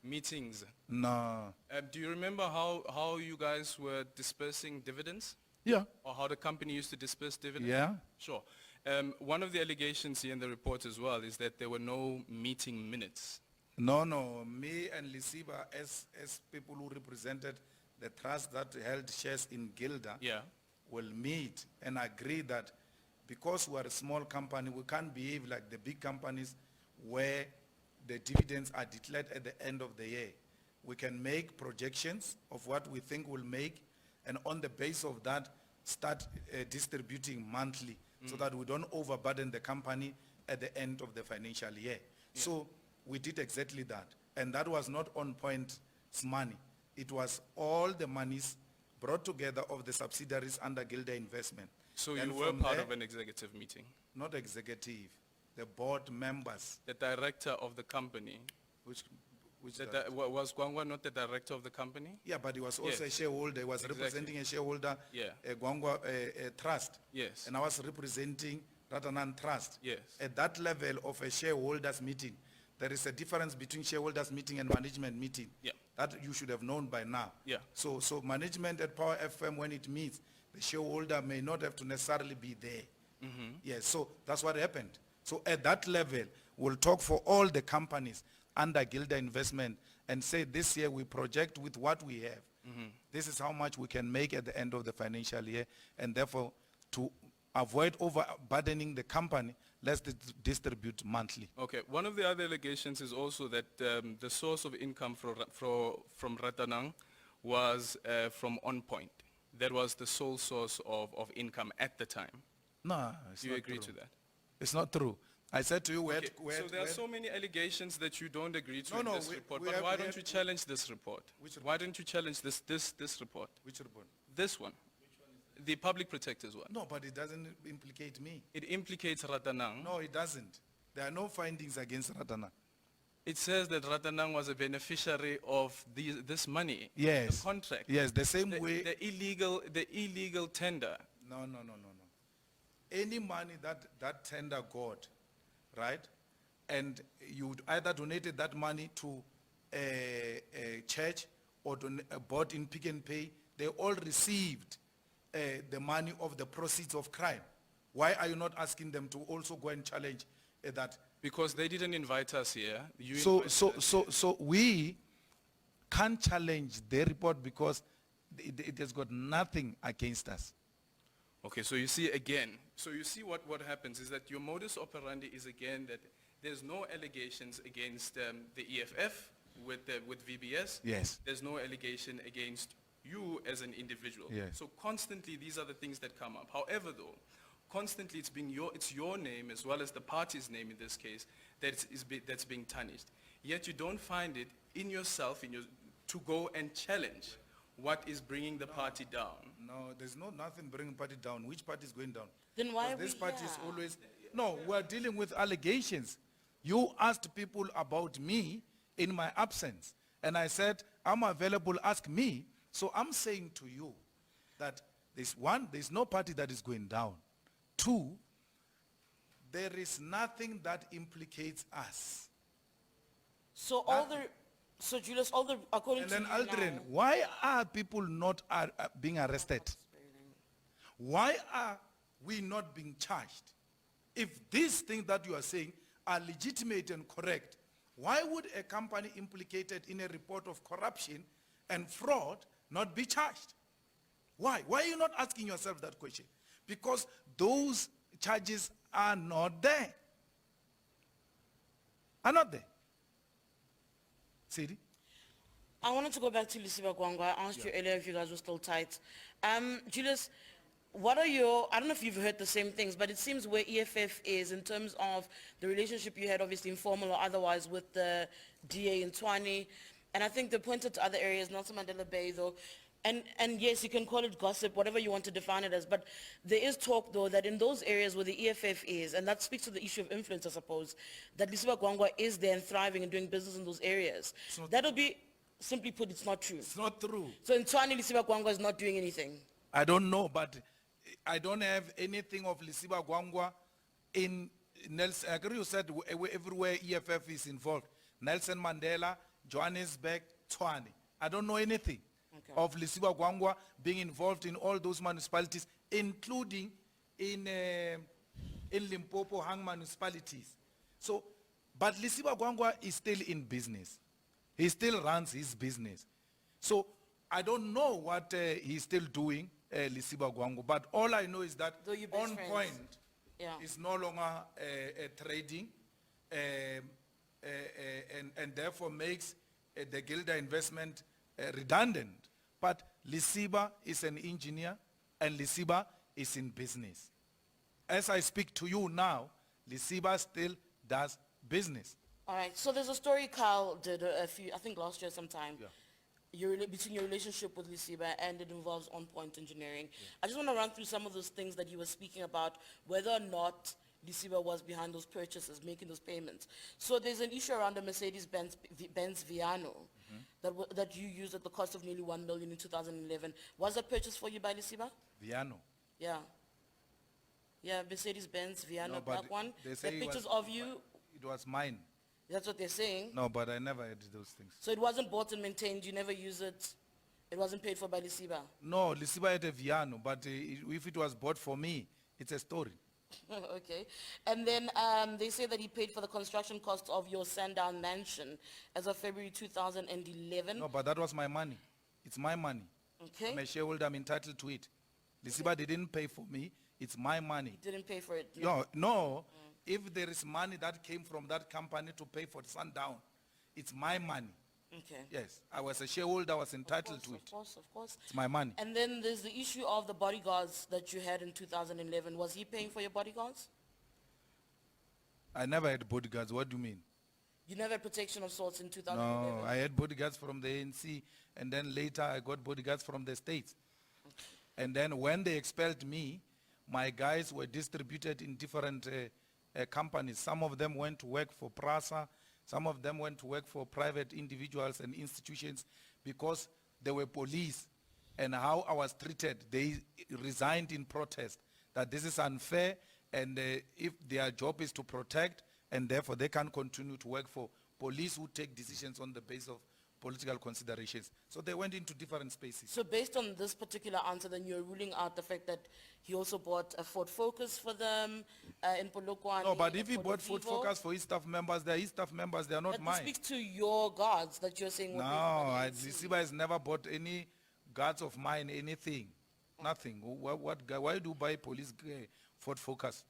Meetings. no. Do you remember how you guys were dispersing dividends? Yeah. Or how the company used to disperse dividends? Yeah. Sure. One of the allegations here in the report as well is that there were no meeting minutes. No, me and Lisiba as people who represented the trust that held shares in Gilder Yeah. will meet and agree that because we are a small company, we can't behave like the big companies where the dividends are declared at the end of the year. We can make projections of what we think we'll make, and on the basis of that, start distributing monthly so that we don't overburden the company at the end of the financial year. So we did exactly that. And that was not On Point's money. It was all the monies brought together of the subsidiaries under Gilder Investment. So And you were from part there- of an executive meeting. Not executive, the board members. The director of the company. Which Was Gwangwa not the director of the company? yeah, but he was also Yes. a shareholder. He was Exactly. representing a shareholder, Yeah. a Gwangwa trust. Yes. And I was representing Ratanan Trust. Yes. At that level of a shareholders meeting, there is a difference between shareholders meeting and management meeting. Yeah. That you should have known by now. Yeah. So management at Power FM, when it meets, the shareholder may not have to necessarily be there. Yes, so that's what happened. So at that level, we'll talk for all the companies under Gilder Investment and say this year we project with what we have. This is how much we can make at the end of the financial year, and therefore to avoid overburdening the company, let's distribute monthly. Okay. One of the other allegations is also that the source of income from Ratanang was from On Point. That was the sole source of income at the time. No, it's Do you not agree true. to that? It's not true. I said to you, Okay, so there are so many allegations that you don't agree to No, in no, this we- report, we but have- why we don't have- you challenge this report? Which Why don't you challenge this report? Which report? This one. The public protector's one. No, but it doesn't implicate me. It implicates Ratanang. No, it doesn't. There are no findings against Ratana. It says that Ratanang was a beneficiary of this money. Yes. The contract. Yes, the same way. The illegal tender. No. Any money that tender got, right? And you either donated that money to a church or bought in Pick and Pay, they all received the money of the proceeds of crime. Why are you not asking them to also go and challenge that? Because they didn't invite us here. You So invited us. we can't challenge their report because it has got nothing against us. Okay, so you see what happens is that your modus operandi is again that there's no allegations against the EFF with VBS. Yes. There's no allegation against you as an individual. Yes. So constantly these are the things that come up. However though, constantly it's your name as well as the party's name in this case that's being tarnished. Yet you don't find it in yourself to go and challenge what is bringing the party down. No, there's nothing bringing party down. Which party is going down? Then why are Because this we party is here? always... No, we're dealing with allegations. You asked people about me in my absence. And I said, I'm available, ask me. So I'm saying to you that there's no party that is going down. Two, there is nothing that implicates us. So Julius, according And to then you Aldrin, now, why are people not being arrested? Why are we not being charged? If these things that you are saying are legitimate and correct, why would a company implicated in a report of corruption and fraud not be charged? Why? Why are you not asking yourself that question? Because those charges are not there. Are not there. Sidi? I wanted to go back to Lisiba Gwangwa. I asked you earlier if you guys were still tight. Julius, I don't know if you've heard the same things, but it seems where EFF is in terms of the relationship you had, obviously informal or otherwise, with the DA in Tshwane, and I think they pointed to other areas, Nelson Mandela Bay though, And yes, you can call it gossip, whatever you want to define it as, but there is talk though that in those areas where the EFF is, and that speaks to the issue of influence, I suppose, that Lisiba Gwangwa is there and thriving and doing business in those areas. That'll be, simply put, it's not true. It's not true. So in Tshwane, Lisiba Gwangwa is not doing anything. I don't know, but I don't have anything of Lisiba Gwangwa in Nelson. I agree you said everywhere EFF is involved. Nelson Mandela, Johannesburg, Tshwane. I don't know anything of Lisiba Gwangwa being involved in all those municipalities, including in Limpopo, Hang municipalities. So, but Lisiba Gwangwa is still in business. He still runs his business. So, I don't know what he's still doing, Lisiba Gwangwa, but all I know is that Though you're best On friends. Point Yeah. is no longer trading and therefore makes the Gilder investment redundant. But Lisiba is an engineer and Lisiba is in business. As I speak to you now, Lisiba still does business. All right, so there's a story Carl did a few, I think last year sometime, between your relationship with Lisiba, and it involves On Point Engineering. I just want to run through some of those things that he was speaking about, whether or not Lisiba was behind those purchases, making those payments. So there's an issue around the Mercedes-Benz Viano that you used at the cost of nearly 1 million in 2011. Was that purchased for you by Lisiba? Viano. Yeah. Yeah, Mercedes-Benz Viano, No, but that one. they The say it pictures was- of you, It was mine. that's what they're saying. No, but I never had those things. So it wasn't bought and maintained, you never use it, it wasn't paid for by Lisiba? No, Lisiba had a Viano, but if it was bought for me, it's a story. Okay. And then they say that he paid for the construction costs of your Sandown mansion as of February 2011. No, but that was my money. It's my money. Okay. I'm a shareholder, I'm entitled to it. Lisiba didn't pay for me, it's my money. Didn't pay for it. No, if there is money that came from that company to pay for Sundown, it's my money. Okay. Yes, I was a shareholder, I was entitled to it. Of course. It's my money. And then there's the issue of the bodyguards that you had in 2011. Was he paying for your bodyguards? I never had bodyguards, what do you mean? You never had protection of sorts in 2011? No, I had bodyguards from the ANC, and then later I got bodyguards from the States. And then when they expelled me, my guys were distributed in different companies. Some of them went to work for PRASA, some of them went to work for private individuals and institutions because they were police. And how I was treated, they resigned in protest that this is unfair, and if their job is to protect, and therefore they can continue to work for police who take decisions on the basis of political considerations. So they went into different spaces. So based on this particular answer, then you're ruling out the fact that he also bought a Ford Focus for them in Polokwane. No, but if he Ford bought Ford Vivo. Focus for his staff members, they are his staff members, they are not That mine. speaks to your guards that you're saying. No, were paid for by the ANC. Lisiba has never bought any guards of mine, anything. Nothing. Why do you buy police Ford Focus?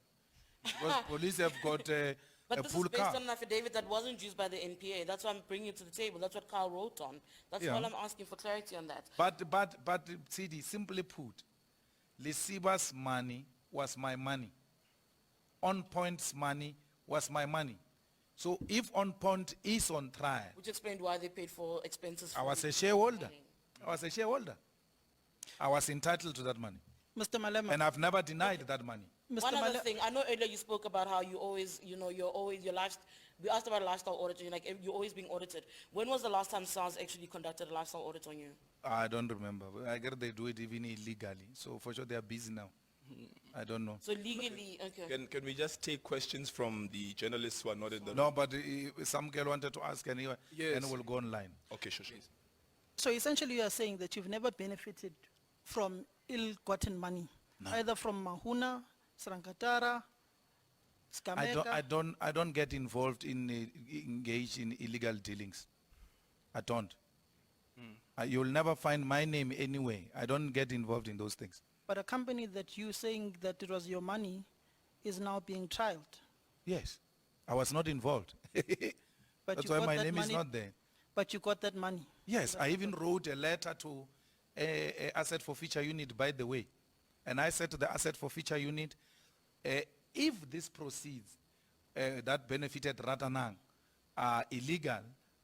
Because police have got a But this pool is based car. on an affidavit that wasn't used by the NPA. That's why I'm bringing it to the table. That's what Carl wrote on. That's Yeah. all I'm asking for clarity on that. But Sidi, simply put, Lisiba's money was my money. On Point's money was my money. So if On Point is on trial, Which explained why they paid for expenses. I for was the a shareholder. mining. I was a shareholder. I was entitled to that money. Mr. Malema, And I've never denied that money. Mr. One other Malema, thing, I know earlier you spoke about how you always, we asked about a lifestyle audit, and you're like, you're always being audited. When was the last time SARS actually conducted a lifestyle audit on you? I don't remember. I guess they do it even illegally. So for sure they are busy now. I don't know. So legally, okay. Can we just take questions from the journalists who are not in the room? No, but some girl wanted to ask anyway, Yes. and we'll go online. Okay, sure. so essentially you are saying that you've never benefited from ill-gotten money, either from Mahuna, Srankatara, Skameka. I don't get involved in engage in illegal dealings. I don't. You'll never find my name anywhere. I don't get involved in those things. But a company that you saying that it was your money is now being trialed. Yes, I was not involved. But That's you why got my that name is money- not there. But you got that money. Yes, I even wrote a letter to Asset Forfeiture Unit, by the way. And I said to the Asset Forfeiture Unit, if these proceeds that benefited Ratanang are illegal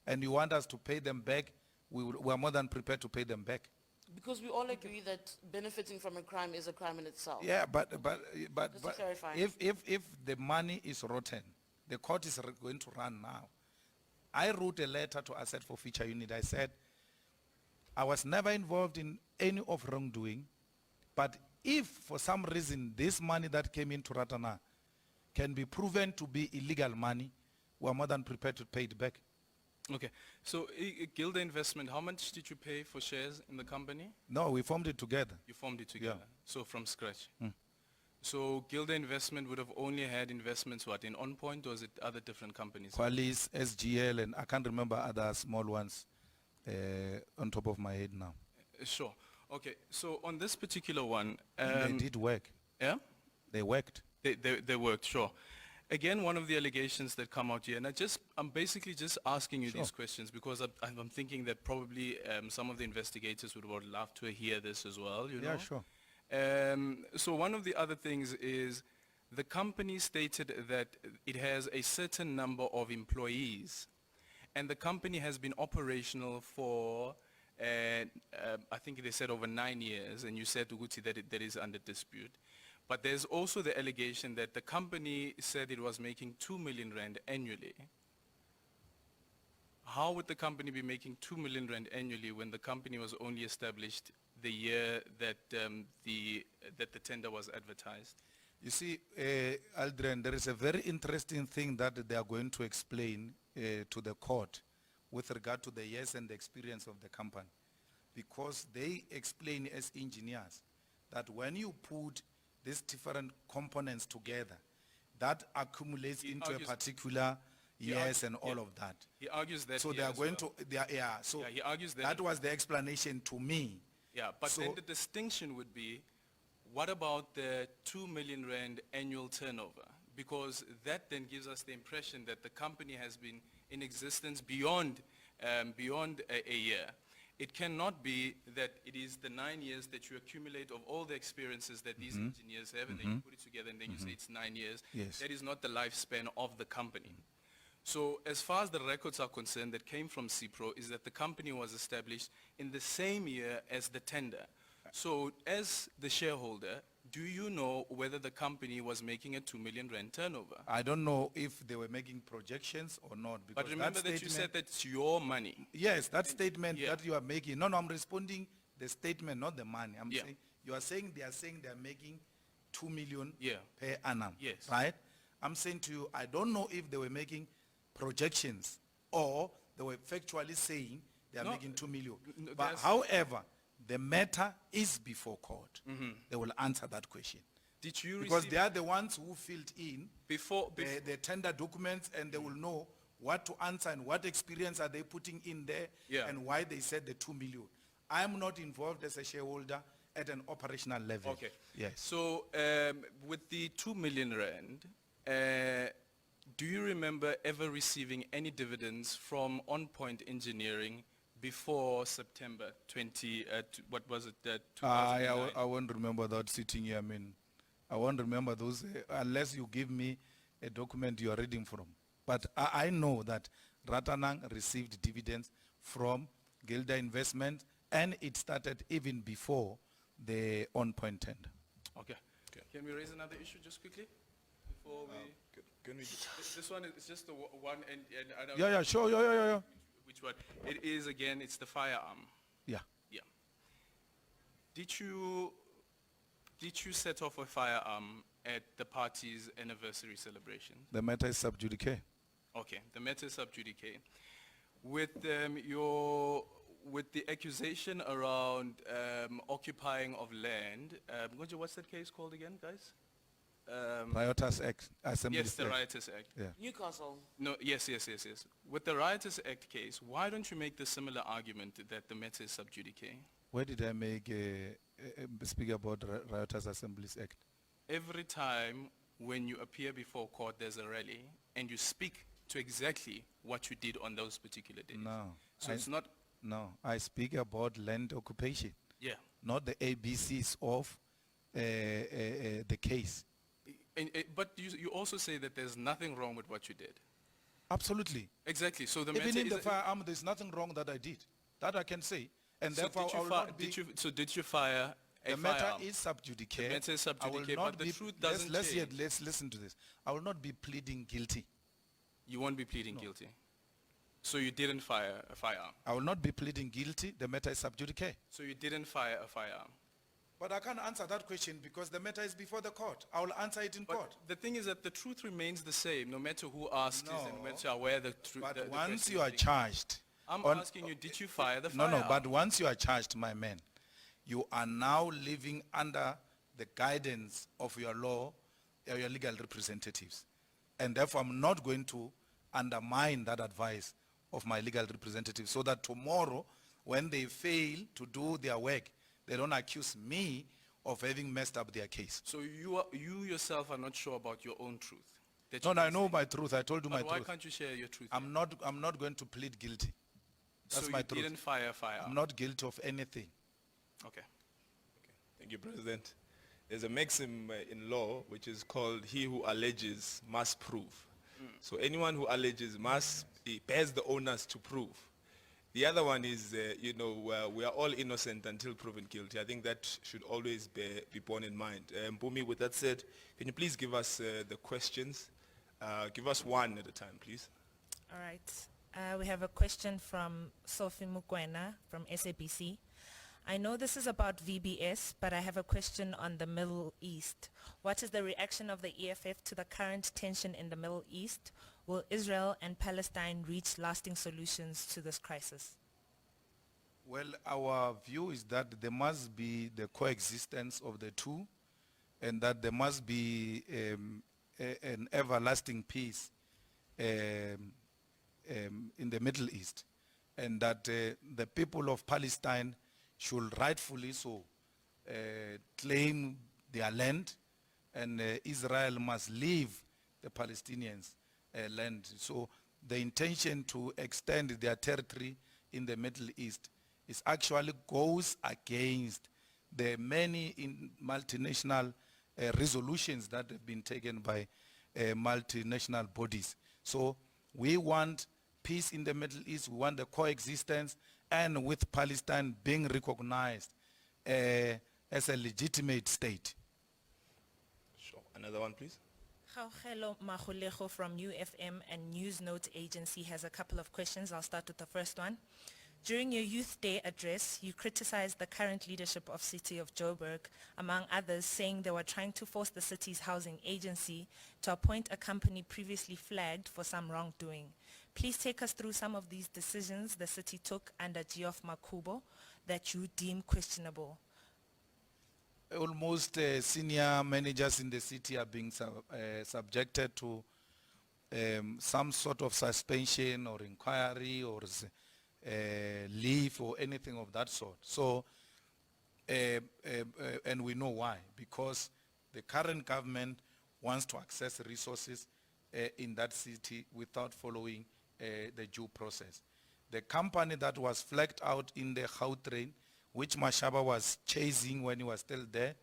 and you want us to pay them back, we are more than prepared to pay them back. Because we all agree that benefiting from a crime is a crime in itself. Yeah, but Just to clarify. if the money is rotten, the court is going to run now. I wrote a letter to Asset Forfeiture Unit. I said, I was never involved in any of wrongdoing, but if for some reason this money that came into Ratana can be proven to be illegal money, we are more than prepared to pay it back. Okay. So Gilder Investment, how much did you pay for shares in the company? No, we formed it together. You formed it together. So from scratch. Mm. So Gilder Investment would have only had investments, what, in On Point, or is it other different companies? Qualis, SGL, and I can't remember other small ones on top of my head now. Sure. Okay. So on this particular one, They did work. yeah? They worked. They worked, sure. Again, one of the allegations that come out here, and I'm basically just asking you these questions because I'm thinking that probably some of the investigators would love to hear this as well, you know? Yeah, sure. So one of the other things is the company stated that it has a certain number of employees, and the company has been operational for, I think they said over 9 years, and you said, Uguti, that is under dispute. But there's also the allegation that the company said it was making 2 million rand annually. How would the company be making 2 million rand annually when the company was only established the year that the tender was advertised? You see, Aldrin, there is a very interesting thing that they are going to explain to the court with regard to the years and the experience of the company. Because they explain as engineers that when you put these different components together, that accumulates into a particular years and all of that. He argues that. So they are going to, so he argues that. that was the explanation to me. Yeah, but So- then the distinction would be, what about the 2 million rand annual turnover? Because that then gives us the impression that the company has been in existence beyond a year. It cannot be that it is the 9 years that you accumulate of all the experiences that these engineers have, and then you put it together and then you say it's 9 years. Yes. That is not the lifespan of the company. So as far as the records are concerned that came from CIPRO is that the company was established in the same year as the tender. So as the shareholder, do you know whether the company was making a 2 million rand turnover? I don't know if they were making projections or not. Because But remember that you said statement- that's your money. Yes, that statement Yeah. that you are making. No, I'm responding the statement, not the money. I'm Yeah. saying, you are saying they are making 2 million Yeah. per annum. Yes. Right? I'm saying to you, I don't know if they were making projections or they were factually saying they are No, making 2 million. no, But there's- however, the matter is before court. They will answer that question. Did you Because receive they are the ones who filled in before the tender documents, and they will know what to answer and what experience are they putting in there, Yeah. and why they said the 2 million. I'm not involved as a shareholder at an operational level. Okay. Yes. So with the 2 million rand, do you remember ever receiving any dividends from On Point Engineering before September 20, what was it, 2009? I won't remember that sitting here. I mean, I won't remember those unless you give me a document you are reading from. But I know that Ratanang received dividends from Gilder Investment, and it started even before the On Point tender. Okay. Can we raise another issue just quickly? Before we... Can we This one is just the one, and I don't Yeah, sure, yeah. which one. It is, again, it's the firearm. Yeah. Yeah. Did you set off a firearm at the party's anniversary celebration? The matter is sub judice. Okay, the matter is sub judice. With the accusation around occupying of land, what's that case called again, guys? Riotous Act, Assembly Yes, the Act. Riotous Act. Yeah. Newcastle. No, yes. With the Riotous Act case, why don't you make the similar argument that the matter is sub judice? Where did I speak about Riotous Assemblies Act? Every time when you appear before court, there's a rally, and you speak to exactly what you did on those particular days. No. So it's not, No, I speak about land occupation, yeah. not the ABCs of the case. But you also say that there's nothing wrong with what you did. Absolutely. Exactly. So the Even matter in the is, firearm, there's nothing wrong that I did. That I can say. And So therefore, did I you will fi- not be, did you fire a the matter firearm? is sub judice. The matter is sub I will judice, not but the be- truth let's- doesn't let's change. let's listen to this. I will not be pleading guilty. You won't be pleading guilty. So you didn't fire a firearm. I will not be pleading guilty. The matter is sub judice. So you didn't fire a firearm. But I can't answer that question because the matter is before the court. I will answer it in But court. the thing is that the truth remains the same, no matter who asks No. and no matter where the truth. But the once question you is are being- charged, I'm on- asking you, did you fire the no, firearm? no, but once you are charged, my man, you are now living under the guidance of your law, your legal representatives. And therefore, I'm not going to undermine that advice of my legal representatives so that tomorrow, when they fail to do their work, they don't accuse me of having messed up their case. So you yourself are not sure about your own truth. that No, you no, I can know say. my truth. I told you my But why truth. can't you share your truth? I'm not going to plead guilty. That's so my you truth. didn't fire a firearm. I'm not guilty of anything. Okay. Thank you, President. There's a maxim in law which is called he who alleges must prove. So anyone who alleges he bears the onus to prove. The other one is, we are all innocent until proven guilty. I think that should always be borne in mind. Mpumi, with that said, can you please give us the questions? Give us one at a time, please. All right. We have a question from Sophie Mukwena from SABC. I know this is about VBS, but I have a question on the Middle East. What is the reaction of the EFF to the current tension in the Middle East? Will Israel and Palestine reach lasting solutions to this crisis? Well, our view is that there must be the coexistence of the two and that there must be an everlasting peace in the Middle East, and that the people of Palestine should rightfully so claim their land, and Israel must leave the Palestinians' land. So the intention to extend their territory in the Middle East is actually goes against the many multinational resolutions that have been taken by multinational bodies. So we want peace in the Middle East, we want the coexistence, and with Palestine being recognized as a legitimate state. Sure. Another one, please. Hello, Mahulejo from UFM and News Note Agency has a couple of questions. I'll start with the first one. During your Youth Day address, you criticized the current leadership of City of Joburg, among others, saying they were trying to force the city's housing agency to appoint a company previously flagged for some wrongdoing. Please take us through some of these decisions the city took under Geoff Makubo that you deem questionable. Almost senior managers in the city are being subjected to some sort of suspension or inquiry or leave or anything of that sort. So, and we know why, because the current government wants to access resources in that city without following the due process. The company that was flagged out in the Gautrain, which Mashaba was chasing when he was still there,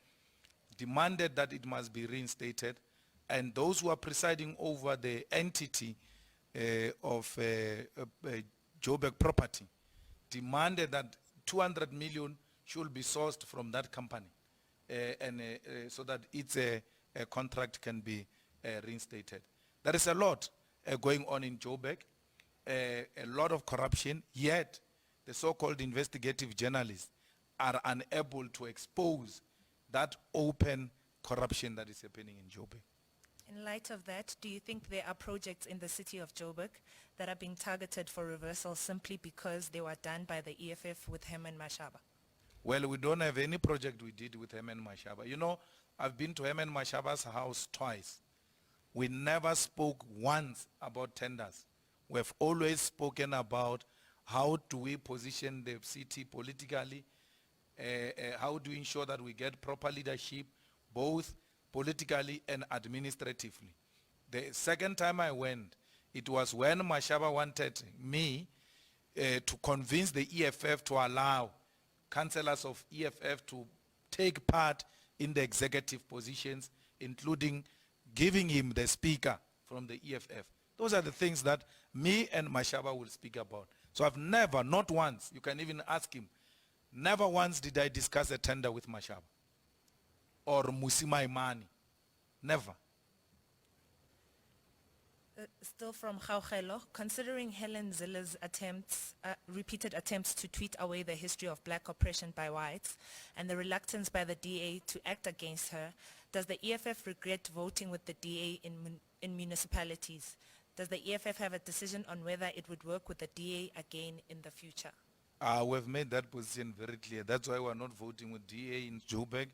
demanded that it must be reinstated, and those who are presiding over the entity of Joburg property demanded that 200 million should be sourced from that company, so that its a contract can be reinstated. There is a lot going on in Joburg, a lot of corruption, yet the so-called investigative journalists are unable to expose that open corruption that is happening in Joburg. In light of that, do you think there are projects in the city of Joburg that are being targeted for reversal simply because they were done by the EFF with Herman Mashaba? Well, we don't have any project we did with Herman Mashaba. You know, I've been to Herman Mashaba's house twice. We never spoke once about tenders. We've always spoken about how do we position the city politically, how do we ensure that we get proper leadership, both politically and administratively. The second time I went, it was when Mashaba wanted me to convince the EFF to allow councillors of EFF to take part in the executive positions, including giving him the speaker from the EFF. Those are the things that me and Mashaba will speak about. So I've never, not once, you can even ask him, Never once did I discuss a tender with Mashaba or Musima Imani. Never. Still from Gaugelo, considering Helen Zille's repeated attempts to tweet away the history of black oppression by whites and the reluctance by the DA to act against her, does the EFF regret voting with the DA in municipalities? Does the EFF have a decision on whether it would work with the DA again in the future? We've made that position very clear. That's why we're not voting with DA in Joburg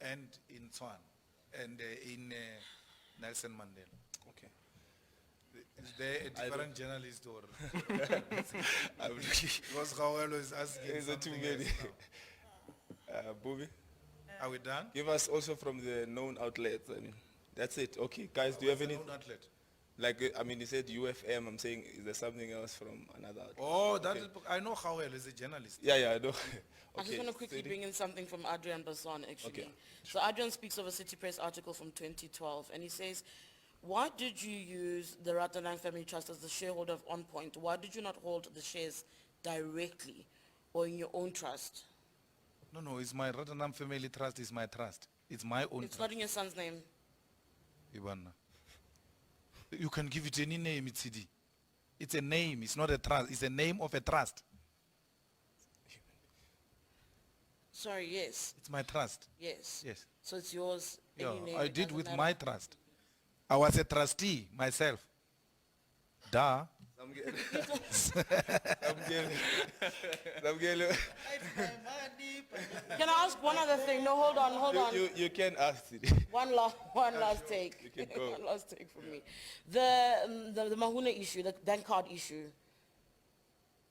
and in Tshwane and in Nelson Mandela. Okay. Is there a different journalist or? Because Gawelo is asking Is it too something many? else Bobby, now. Are we done? give us also from the known outlets. I mean, that's it. Okay, guys, do you have any? No outlet. Like, I mean, you said UFM. I'm saying, is there something else from another outlet? Oh, that is, I know Gawelo is a journalist. Yeah, I know. I just want to quickly bring in something from Adrian Basson, actually. Okay. So Adrian speaks of a City Press article from 2012, and he says, why did you use the Ratalan Family Trust as the shareholder of On Point? Why did you not hold the shares directly or in your own trust? No, it's my Rottenham Family Trust. Is my trust. It's my own It's trust. not in your son's name. Ivana. You can give it any name, it's CD. It's a name, it's not a trust. It's a name of a trust. Sorry, yes. It's my trust. Yes. Yes. So it's yours. Yeah, any name, I it did doesn't with matter. my trust. I was a trustee myself. Duh. Can I ask one other thing? No, hold on. You can ask it. One last take. You can go. One last take from me. The Mahuna issue, the bank card issue.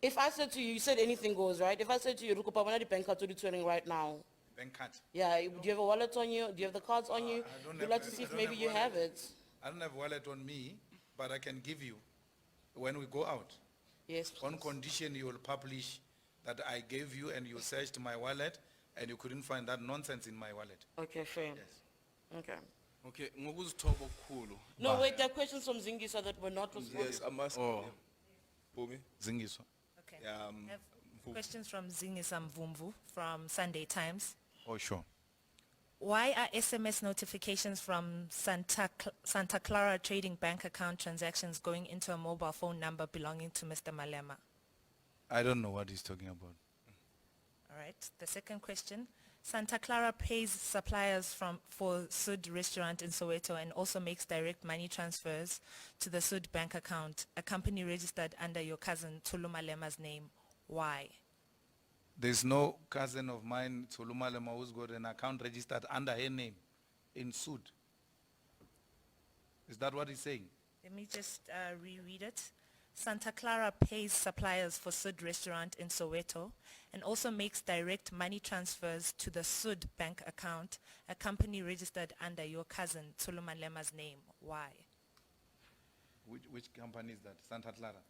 If I said to you, you said anything goes, right? If I said to you, Rukupa, when are the bank cards returning right now? Bank card. Yeah, do you have a wallet on you? Do you have the cards on you? I don't We'd have- like to see I if don't maybe have you wallet. have it. I don't have wallet on me, but I can give you when we go out. Yes, On please. condition you will publish that I gave you and you searched my wallet and you couldn't find that nonsense in my wallet. Okay, fair. Okay. Okay, ngokuzithoba okukhulu. No, wait, there are questions from Zingisa that were not responded. Yes, I'm asking. Oh. Bobby? Zingiswa. Okay. Yeah, I have questions from Zingisa Mvumvu from Sunday Times. Oh, sure. Why are SMS notifications from Santa Clara Trading Bank account transactions going into a mobile phone number belonging to Mr. Malema? I don't know what he's talking about. All right. The second question. Santa Clara pays suppliers for Sud restaurant in Soweto and also makes direct money transfers to the Sud bank account, a company registered under your cousin Tulu Malema's name. Why? There's no cousin of mine, Tuluma Lema, who's got an account registered under her name in Sud. Is that what he's saying? Let me just reread it. Santa Clara pays suppliers for Sud restaurant in Soweto and also makes direct money transfers to the Sud bank account, a company registered under your cousin Tulu Malema's name. Why? Which company is that? Santa Clara?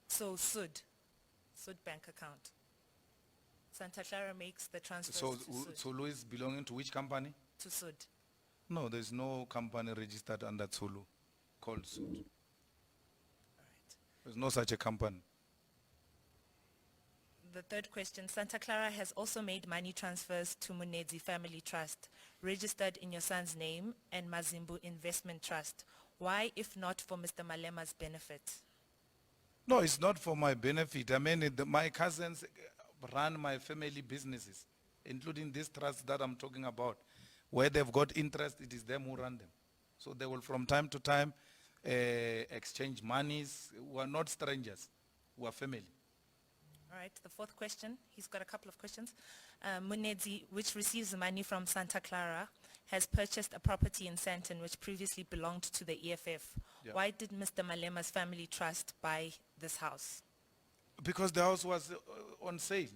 So Sud bank account. Santa Clara makes the transfers So to Sud. Tulu is belonging to which company? To Sud. No, there's no company registered under Tulu called Sud. All right. There's no such a company. The third question, Santa Clara has also made money transfers to Munedzi Family Trust, registered in your son's name, and Mazimbu Investment Trust. Why, if not for Mr. Malema's benefit? No, it's not for my benefit. I mean, my cousins run my family businesses, including this trust that I'm talking about. Where they've got interest, it is them who run them. So they will from time to time exchange monies. We are not strangers. We are family. All right, the fourth question, he's got a couple of questions. Munedzi, which receives money from Santa Clara, has purchased a property in Sandton which previously belonged to the EFF. Yeah. Why did Mr. Malema's family trust buy this house? Because the house was on sale.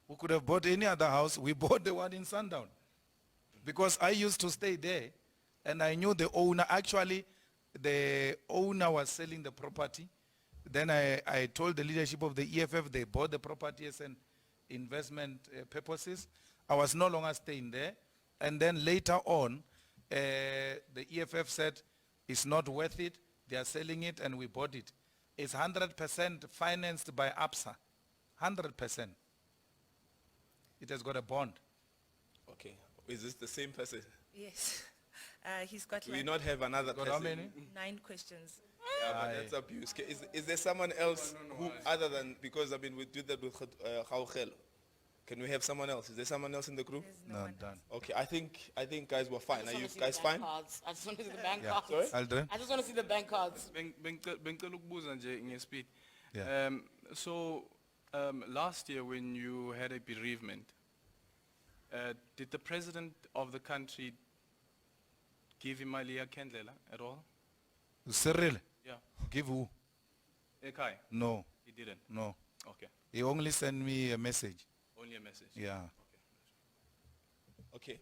We could have bought any other house. We bought the one in Sundown. Because I used to stay there and I knew the owner. Actually, the owner was selling the property. Then I told the leadership of the EFF, they bought the property as an investment purposes. I was no longer staying there. And then later on, the EFF said, it's not worth it. They are selling it and we bought it. It's 100% financed by APSA. 100%. It has got a bond. Okay. Is this the same person? Yes. He's got Do we like not have another Got person? how many? 9 questions. Yeah, but that's abuse. Is there someone else who, other than, because I mean, we did that with Gaugelo. Can we have someone else? Is there someone else in the group? There's no No, one done. Okay, I think guys were fine. Are you I guys fine? I just want to see the bank Yeah. cards. Sorry? Aldrin? I just want to see the bank cards. Bengicela ukubuza nje ngespeed. Yeah. So last year when you had a bereavement, did the president of the country give him Malia Kendlela at all? Cyril, Yeah. give who? Ekai? No, He didn't. no. Okay. He only sent me a message. Only a message. Yeah. Okay.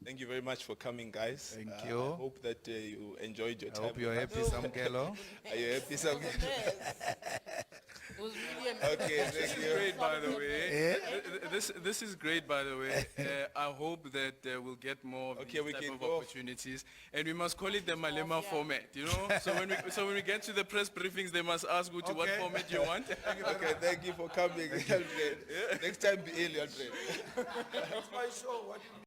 Thank you very much for coming, guys. Thank I you. hope that you enjoyed your I time. hope you're with happy, us. Samkelo. Are you happy, Sam? It was really amazing. Okay, thank you. Great, by the way. This is great, by the way. I hope that we'll get more of Okay, these we type can of go. opportunities, and we must call it the Malema format. You know, so when we get to the press briefings, they must ask you to what Okay. format you want. Okay, thank you for coming. Next time be early, Andre. That's my show. What do you mean?